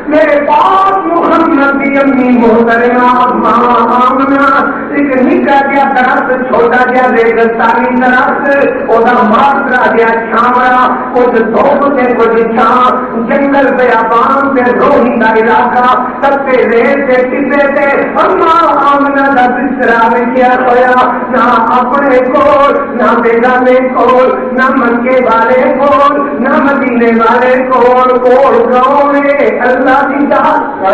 میرے پاس محمد کی امی محترمہ ماں آمنہ ایک نکاح جہا درخت چھوٹا جہا ریگستانی درخت وہ ماسرا جہا چھاوڑا کچھ دھوپ سے کچھ چھاں جنگل پہ آبان پہ روہی کا علاقہ ستے ریت کے ٹبے سے اما آمنہ کا بسترا وچیا ہویا نہ اپنے کول نہ بیگانے کول نہ مکے والے کول نہ مدینے والے کول کون ہے اللہ کی ذات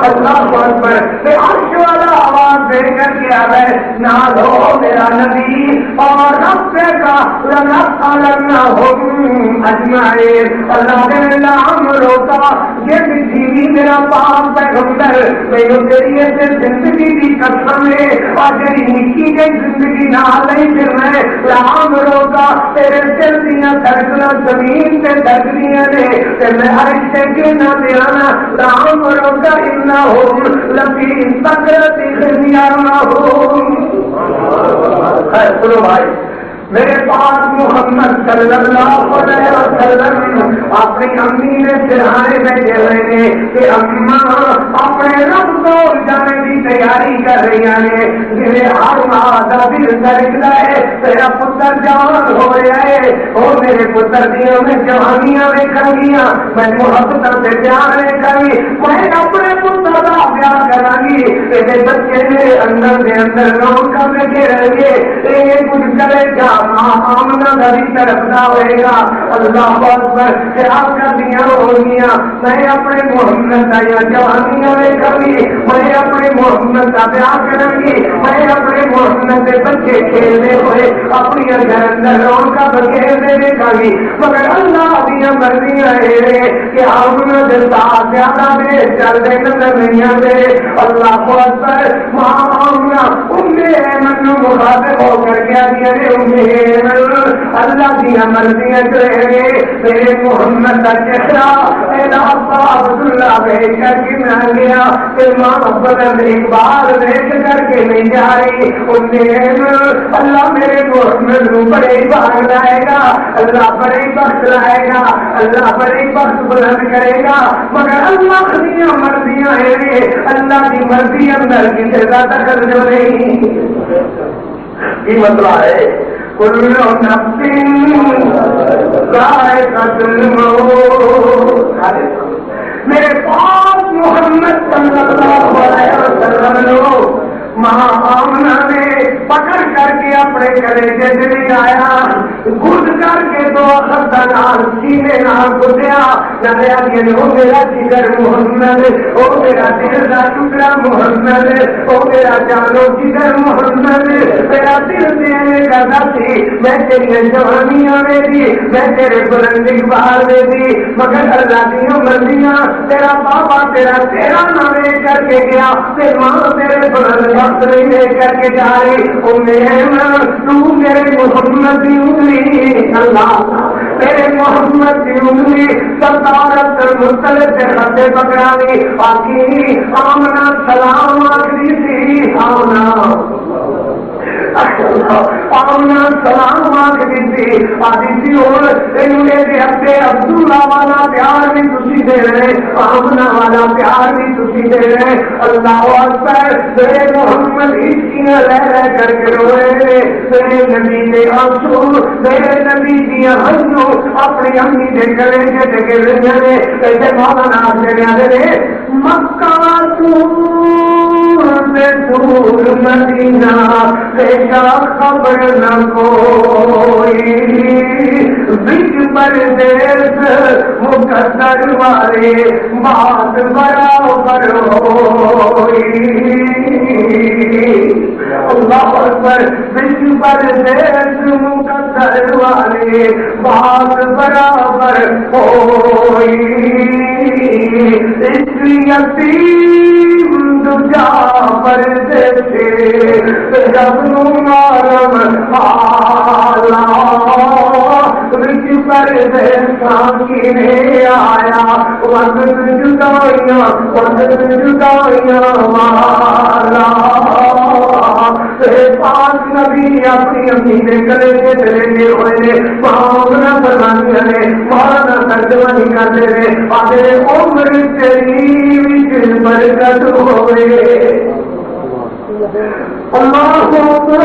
اللہ اکبر عرش والا آواز دے کر کے آئے نہ لو میرا نبی اور رب کا لنسألنہم اجمعین اللہ نے نام روکا یہ بھی میرا پاک پیغمبر میں ذریعے سے زندگی کی قسم ہے اور تیری نکی کی زندگی نہ نہیں پھر میں نام روکا تیرے دل دیا دھڑکنا زمین پہ دھڑکنیاں نے کہ میں ہر سے گرنا دیانا نام روکا انہم لفی سکرت خزیانہم سنو بھائی میرے پاس محمد صلی اللہ علیہ وسلم اپنی امی نے سرہانے بیٹھے ہوئے نے کہ اماں اپنے رب کو جانے کی تیاری کر رہی ہیں جنہیں ہر ماں کا دل دھڑکتا ہے تیرا پتر جوان ہو رہا ہے اور میرے پتر دیوں میں جوانیاں دیکھیں گیاں میں محبت سے پیار دیکھیں گی میں اپنے پتر کا پیار کروں گی میرے بچے میرے اندر رون کر کے رہیں گے یہ کچھ کرے گا آمنہ داری طرف نہ ہوئے گا اللہ اکبر خیال کر دیا ہوگیاں میں اپنے محمد کا یا جوانیاں میں کبھی میں اپنے محمد کا پیار کروں گی میں اپنے محمد کے بچے کھیلنے ہوئے اپنی گھر اندر رون کا بکھیرنے دیکھا گی مگر اللہ دیا مرضیاں ہے کہ آمنہ دلتا زیادہ دے چل دے نظر نہیں آتے اللہ اکبر ماں آمنہ ایمن مخاطب ہو کر کے دیا اللہ دیا مرضیاں کرے گے میرے محمد کا چہرہ عبداللہ بھیج کر کے میں گیا پھر ماں بدل اقبال دیکھ کر کے نہیں جا رہی اللہ میرے محمد کو بڑے باغ لائے گا اللہ بڑے بخت لائے گا اللہ بڑے بخت بلند کرے گا مگر اللہ دیا مرضیاں ہیں اللہ کی مرضی اندر کسی کا دخل جو نہیں یہ مسئلہ ہے کل نفس ذائقۃ الموت میرے پاس محمد صلی اللہ علیہ وسلم لوگ ماں آمنہ نے پکڑ کر کے اپنے کلیجے سے لے آیا گھٹ کر کے دو خطہ نال سینے نال گھٹیا نظر آگے او میرا جگر محمد او میرا دل کا ٹکڑا محمد او میرا جانو جگر محمد میرا دل دینے کا دسی میں تیری جوانیاں میں دی میں تیرے بلند اقبال میں دی مگر اللہ کی مرضیاں تیرا بابا تیرا نام لے کر کے گیا پھر ماں تیرے بلند نہیں لے کر کے جا رہی تو میرے محمد کی انگلی اللہ میرے محمد کی انگلی سردارت مختلف سے خطے پکڑا لی باقی آمنہ سلام آخری تھی آمنہ سلام آخری تھی آدھی تھی اور عبداللہ والا پیار بھی تسی دے رہے آمنہ والا پیار بھی تسی دے رہے اللہ اکبر میرے محمد عشقیاں لہ کر کے روئے میرے نبی نے آنسو میرے نبی دیا ہنسو اپنی امی دے گلے کے گر رہے نے کیسے مولانا دے مکہ دور مدینہ خبر نہ کوئی بچ پردیس مقدر والے بات برابر ہوئی اللہ اکبر بچ پردیس مقدر والے بات برابر ہوئی اس یتیم دجا پردیسے جب نارم آلا بچ پردیساں کی نے آیا وقت جدائیاں والا پاک نبی اپنی امی نے گلے کے چلے ہوئے مولانا فرماتے ہیں مولانا ترجمانی کرتے ہیں آدھے عمر تیری برکت ہوئے اللہ عمر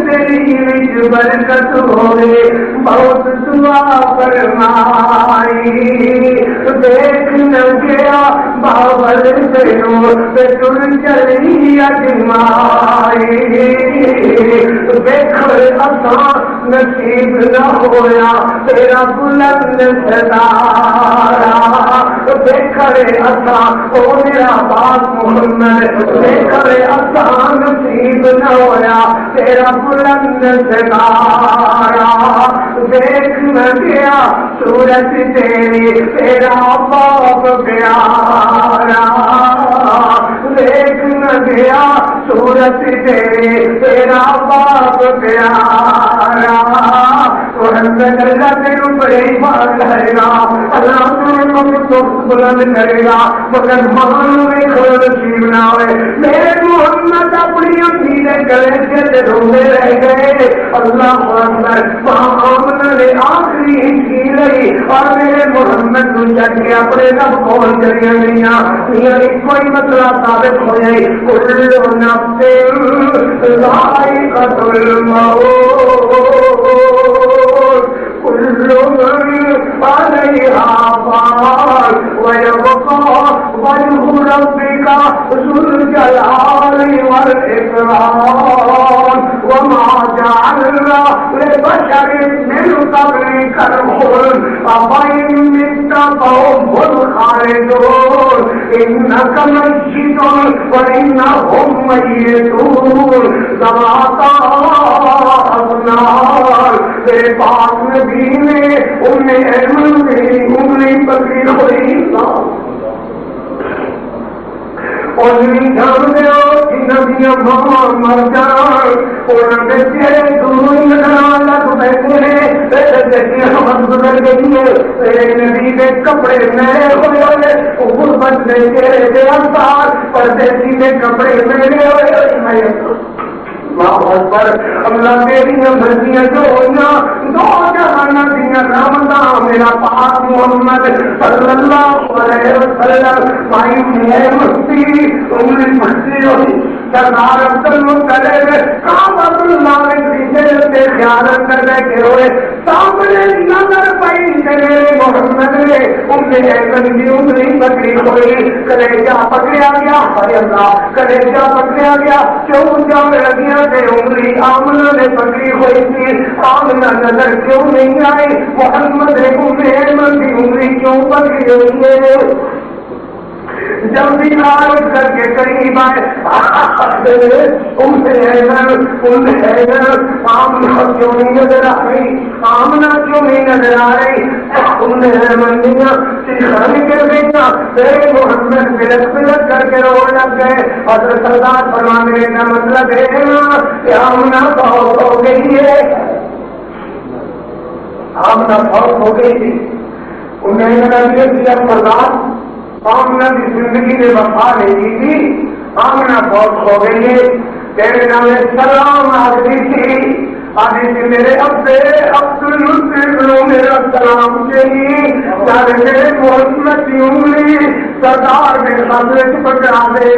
تیری برکت ہوئے بہت دعا فرمائی دیکھ نہ گیا باور تیروں پہ تر چلی اجمائی دیکھ اساں نصیب نہ ہویا تیرا بلند ستارہ دیکھ اساں او میرا باپ محمد دیکھ اساں نصیب نہ ہویا تیرا بلند ستارہ دیکھ نہ گیا سورج تیری تیرا باپ پیارا دیکھ نہ گیا سورج تیری تیرا باپ پیارا بڑے بات کرے گا اللہ تو بلند کرے گا مگر مان میں کوئی نصیب نہ ہوئے میرے محمد اپنی اپنی گلے سے روندے رہ گئے اللہ اکبر وہاں آمنہ نے آخری کی رہی اور میرے محمد کو چڑھ کے اپنے رب کون کریاں گئیاں یعنی کوئی مسئلہ ثابت ہو جائے کل نفس ذائقۃ الموت كل من عليها فان ويبقى وجه ربك ذو الجلال والإكرام وما جعلنا لبشر من قبلك الخلد أفإن مت فهم الخالدون إنك ميت وإنهم ميتون كما أصحاب تیرے پاک نبی نے انہیں احمد میری انگلی پکڑی ہوئی اور جان دے نبیاں ماں مر جان اور بیٹے دونوں لگ بیٹھے دیکھیے ہم گزر گئی ہے تیرے نبی کے کپڑے نئے ہوئے غربت میں تیرے انسار پردیسی کے کپڑے نئے ہوئے پر اللہ میری مرضیاں جو ہونا دو جہان دیا رحمتاں میرا پاک محمد صلی اللہ علیہ وسلم مائی میں مستی عمر مستی ہوئی سردار عبدالمطلب کعبۃ اللہ کی جلد سے خیانت کر بیٹھے ہوئے سامنے نظر پئی میرے محمد نے انہیں ایسن کی انگلی پکڑی ہوئی کلیجہ پکڑیا گیا ہائے اللہ کلیجہ پکڑیا گیا کیوں جان لگیا کہ انگلی آمنہ نے پکڑی ہوئی تھی آمنہ نظر کیوں نہیں آئی محمد نے احمد کی انگلی کیوں پکڑی ہوئی ہے جب بھی عارض کر کے قریب آئے آمنہ کیوں نہیں نظر آ رہی آمنہ کیوں نہیں نظر آ رہی احمدیاں چیخانے کر دینا میرے محمد بلک بلک کر کے رو لگ گئے حضرت سردار فرمانے کا مطلب ہے کہ آمنہ فوت ہو گئی ہے آمنہ فوت ہو گئی تھی انہیں جب سردار آمنہ کی زندگی نے وفا نہیں کی تھی آمنہ فوت ہو گئی ہے تیرے نام سلام آدمی تھی آدھی تھی میرے ابے عبدالمطلب میرا سلام چاہیے سارے میرے محمد کی انگلی سردار میں حضرت پکڑا دے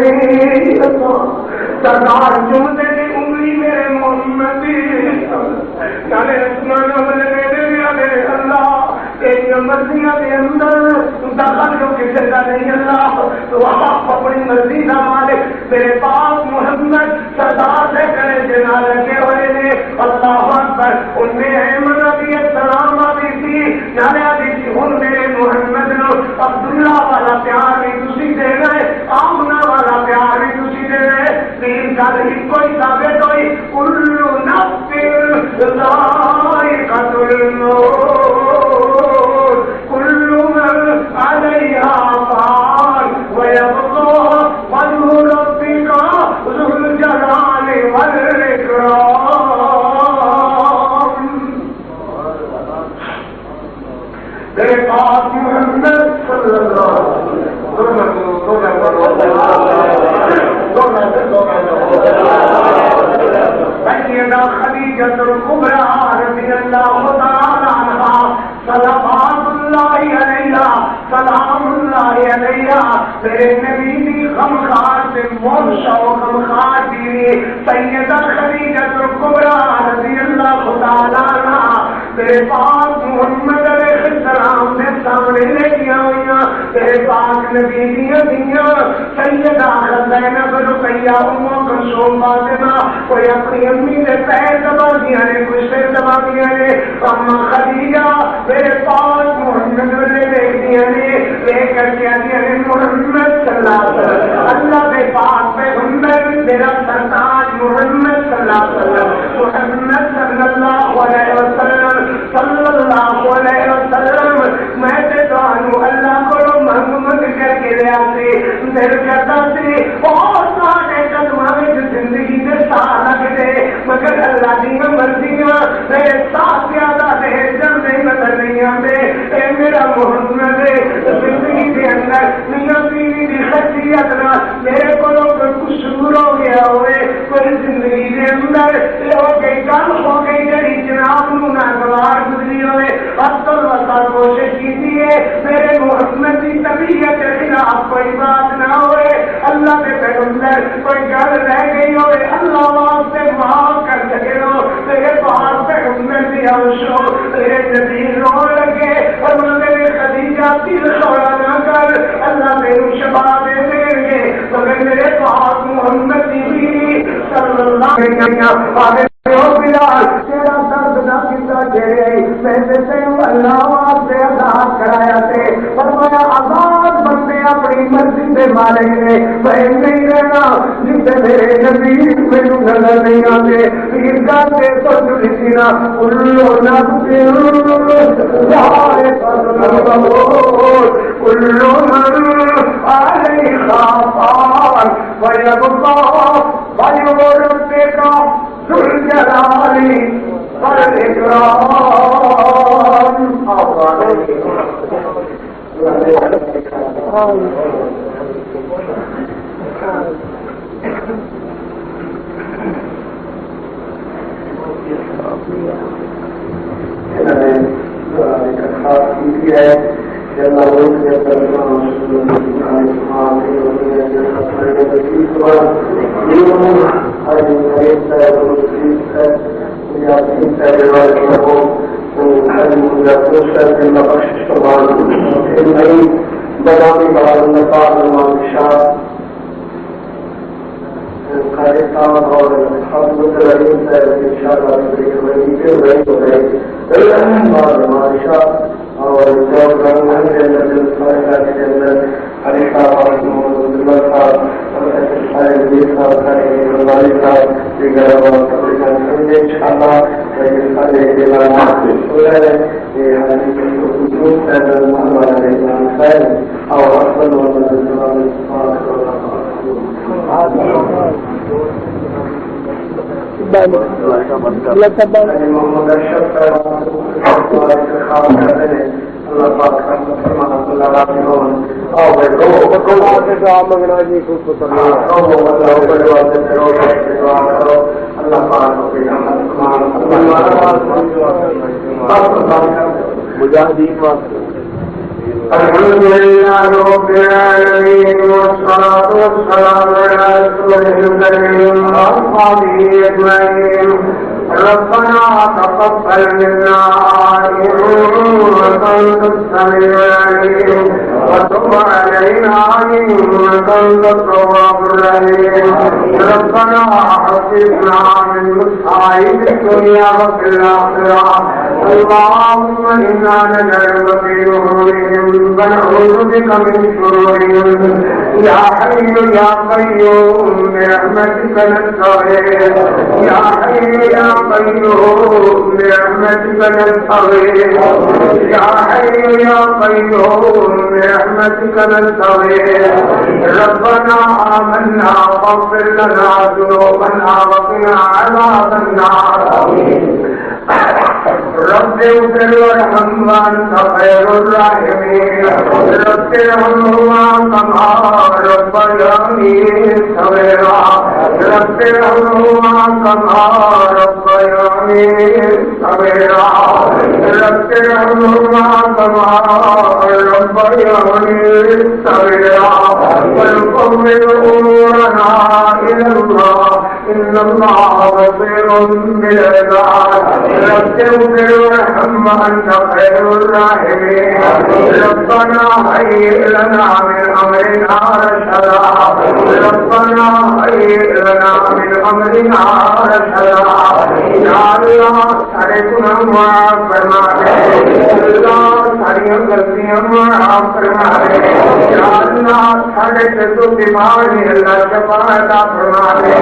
سردار چوم دے انگلی میرے محمد سارے اللہ مرضیاں کے اندر دخل جو کسی کا نہیں اللہ تو آپ اپنی مرضی کا مالک میرے پاس محمد سردار سے کرے جنا لگے ہوئے نے اللہ اکبر ان میں احمد علی السلام آتی تھی جانے آتی تھی ان میرے محمد نے عبداللہ والا پیار بھی تسی دے گئے آمنہ والا پیار بھی تسی دے گئے تین سال ہی کوئی ثابت ہوئی کل نفس ذائقۃ الموت كل من عليها فان ويبقى وجه ربك ذو الجلال والإكرام میرے پاس محمد صلی اللہ علیہ وسلم سلام اللہ علیہ میرے نبی دی غمخار سے مرشا و غمخار بیوی سیدہ خدیجہ کبریٰ رضی اللہ تعالیٰ عنہ میرے پاک محمد علیہ السلام نے سامنے لے کیا ہوئیاں میرے پاک نبی دیا دیا سیدہ زینب رقیہ ام کلثوم فاطمہ کوئی اپنی امی نے پیر دبا دیا نے کوئی سر دبا دیا نے اما خدیجہ میرے پاک محمد نے دیکھ دیا نے لے کر کیا دیا نے محمد صلی اللہ علیہ وسلم اللہ کے پاک پیغمبر میرا سرتاج محمد صلی اللہ علیہ وسلم محمد صلی اللہ علیہ وسلم صلی اللہ علیہ وسلم میں تے تانوں اللہ کو منگ کر کے لیا سی دل کرتا سی اور ساڈے قدماں وچ زندگی دے ساہ لگدے مگر اللہ دی مرضیاں میرے ساتھ زیادہ دے جل نہیں بدل نہیں آندے اے میرا محمد زندگی دے اندر میاں بیوی دی خصیت نہ میرے کولوں کوئی قصور ہو گیا ہوئے کوئی زندگی دے اندر ہو گئی گل ہو گئی جڑی جناب نوں ناگوار گزری ہوئے اصل وصل کوشش کی ہے میرے محمد کی طبیعت کے خلاف کوئی بات نہ ہوئے اللہ کے پیغمبر کوئی گل رہ گئی ہوئے اللہ واسطے معاف کر سکے ہو میرے پاس پیغمبر کی آوشو میرے نبی رو لگے اور میرے خدیجہ دل چھوڑا نہ کر اللہ میرے شفا دے دیں گے مگر میرے پاس محمد کی صلی اللہ علیہ وسلم بلال تیرا درد نہ کتا جھیلے میں سے اللہ واسطے آزاد کرایا تے فرمایا آزاد بندے اپنی مرضی دے مالک نے میں نہیں رہنا جسے میرے نبی میرے نظر نہیں آتے اس گل سے تو جڑی نا کلو نفس کلو علیہا فان ویبقا ویبربک ذوالجلالی والاکرام الحمد لله رب العالمين والصلاة والسلام على رسوله الكريم وأصحابه أجمعين ربنا تقبل منا إنك أنت السميع العليم وتب علينا إنك أنت التواب الرحيم ربنا حفظنا من مصائب الدنيا وفي الآخرة اللهم إنا نجعلك في نحورهم ونعوذ بك من شرورهم يا حي يا قيوم برحمتك نستغيث يا حي يا قيوم برحمتك نستغيث يا حي يا قيوم برحمتك نستغيث ربنا آمنا فاغفر لنا ذنوبنا وقنا عذاب النار رب اغفر وارحم وانت خیر الراحمین رب ارحمہما کما ربیانی صغیرا رب ارحمہما کما ربیانی صغیرا رب ارحمہما کما ربیانی صغیرا ونفوض امورنا الى اللہ ان اللہ بصیر بالعباد رب اغفر وارحم وانت خیر الراحمین ربنا هيئ لنا من امرنا رشدا ربنا هيئ لنا من امرنا رشدا یا اللہ سارے گناہ معاف فرما دے اللہ ساری غلطیاں معاف فرما دے یا اللہ سارے جو بیمار ہیں اللہ شفا عطا فرما دے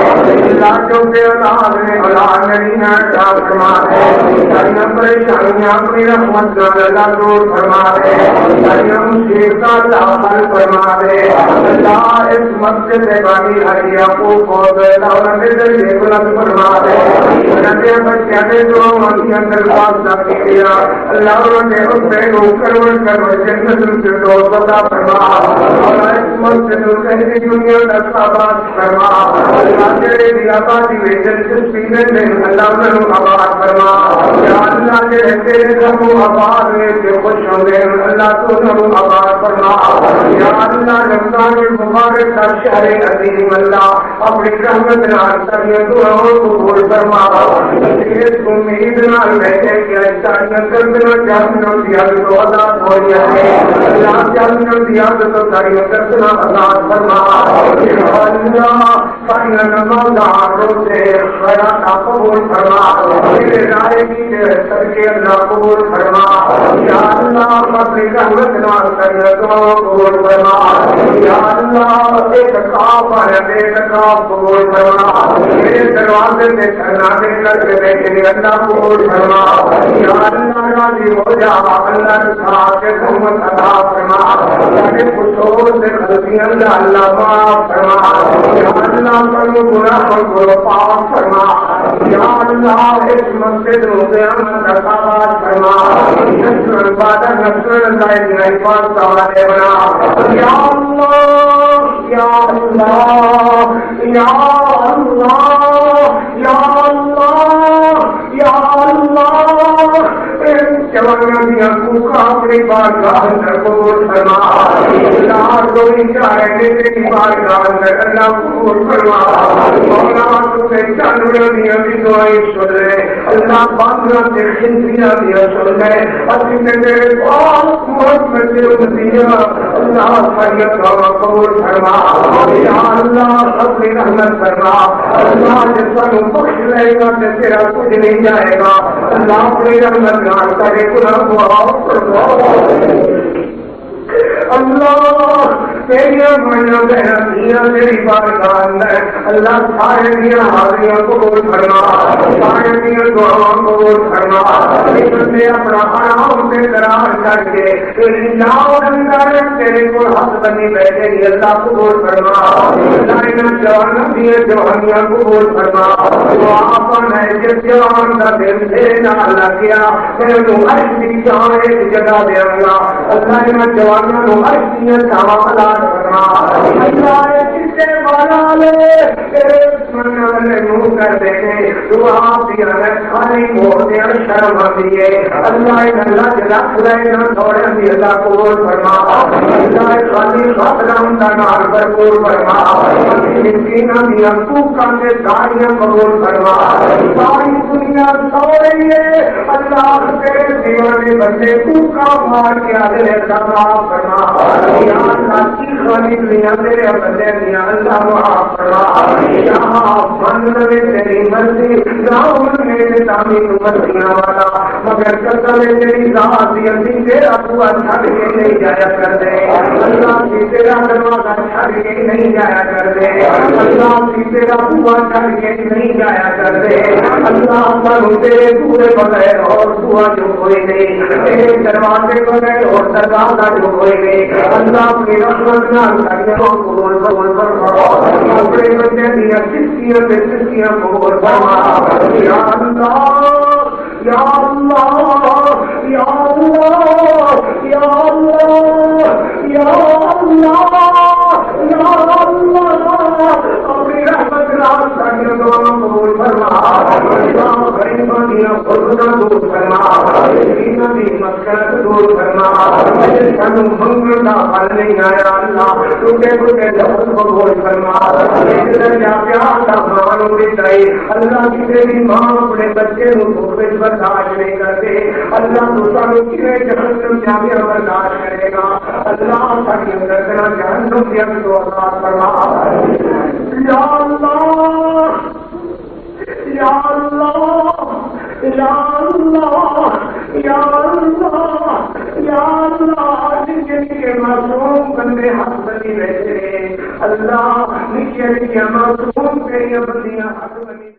اللہ جو بے اولاد ہیں اولاد نبی عطا فرما دے ساری پریشانیاں اپنی رحمت سے اللہ دور فرما دے ساری مصیبتاں اللہ حل فرما دے اللہ اس مسجد بانی حیا کو بہت دولت دے بلند فرما دے نبی بچے نے جو ہماری اندر پاس کیا اللہ نے اس پہ کروڑ کروڑ جنت سے دو عطا فرما اور اس مسجد کی دنیا کا آباد فرما اللہ تیرے دی آبادی میں دلچسپی میں اللہ نے آباد فرما یا اللہ تیرے تیرے رحم آباد میں جو خوش ہوں گے اللہ تو نو آباد فرما یا اللہ رمضان مبارک کا شہر عظیم اللہ اپنی رحمت نال ساری دعاؤں کو قبول فرما اس امید نال بیٹھے کہ ساری گردنوں جہنم دی آگ تو آزاد ہو جائے اللہ جہنم دی آگ تو ساری گردنوں آزاد فرما یا اللہ ساری نمازاں روزے خیرات قبول فرما میرے رائے کی صدقے اللہ قبول فرما یا اللہ اپنی رحمت نال ساری دعاؤں قبول فرما یا اللہ ایک کاف ہے بے کاف قبول فرما میرے دروازے سے کرنا دے کر کے بیٹھے اللہ قبول فرما یا اللہ راضی ہو جا اللہ کا کے محمد عطا فرما سارے قصور سے غلطیاں اللہ معاف فرما یا اللہ کرو گناہوں کو پاک فرما یا اللہ اس مسجد میں قیامت کا آباد فرما نسل بعد نسل زائد نہیں پاس والے بنا یا اللہ یا اللہ یا اللہ یا اللہ یا اللہ جوانوں دیا کوکا اپنی بارگاہ اندر قبول فرما اللہ کوئی چاہے تیری بارگاہ اندر اللہ قبول فرما مولا تمہیں جانوروں دیا بھی دعائیں سن لے اللہ باندھوں سے خنزیاں دیا سن لے اسی میں تیرے پاس محمد سے امتیہ اللہ خیرت کا قبول فرما یا اللہ اپنی رحمت فرما اللہ جس پر بخش لے گا کہ تیرا کچھ نہیں جائے گا اللہ اپنی رحمت نال کرے گناہ کو معاف فرما اللہ تیری منا بہنیاں تیری بارگاہ اندر اللہ سارے دیا حاضریاں قبول فرما سارے دیا دعاؤں قبول فرما اسے اپنا حرام سے قرار کر کے تیری لاؤ اندر تیرے کو حق بنی بیٹھے گی اللہ قبول فرما اللہ ان جوانوں دیا جوانیاں قبول فرما دعا پن ہے جس جوان کا دل سے نہ لگ گیا تیرے کو عرش کی جان ایک جگہ دے گا اللہ ان جوانوں کو عرش کی جان فرما اللہ کسے والا لے تیرے دشمن والے منہ کر دے دعا دیا ہے خالی موڑ دیا شرم دیے اللہ اللہ جلا خدای نہ دوڑے دی اللہ قبول فرما اللہ خالی خاطرم کا نار بھرپور فرما مسکینہ دیا تو کاندے داڑیاں قبول فرما ساری دنیا سو رہی ہے اللہ تیرے دیوانے بندے تو کا مار کے آدھے کا فرما یا اللہ کی خالی دنیا تیرے بندے دیا اللہ معاف فرما یہاں بند میں تیری مرضی گاؤں میں تعمیر مرضیاں والا مگر قتل تیری ذات دی تیرا بوا چھڑ کے نہیں جایا کر دے اللہ کی تیرا دروازہ چھڑ کے نہیں جایا کر دے اللہ کی تیرا بوا چھڑ کے نہیں جایا کر دے اللہ تعالی تیرے پورے بغیر اور دعا جو کوئی نہیں تیرے دروازے بغیر اور دروازہ جو کوئی نہیں اللہ اپنی رحمت نال قبول فرما اپنے بندے دیا کسیاں قبول فرما یا اللہ یا اللہ یا اللہ یا اللہ یا اللہ یا اللہ اپنی رحمت راز ساکر دعا قبول فرما اللہ غریبوں کی خودنا دور فرما دینا دی مسکرت دور فرما سانو منگل کا پھل نہیں آیا اللہ ٹوٹے ٹوٹے لفظ قبول فرما درجہ پیار کا مان اڑائی اللہ کسی بھی ماں اپنے بچے کو دھوپے برداشت نہیں کرتے اللہ تو سانو کھے جہنم جامعہ برداشت کرے گا اللہ ساری گردنا جہنم دیا تو آزاد فرما یا اللہ یا اللہ یا اللہ یا اللہ یا اللہ نکے نکے معصوم بندے حق بنی بیٹھے اللہ نکے نکے معصوم تیری بندیاں حق بنی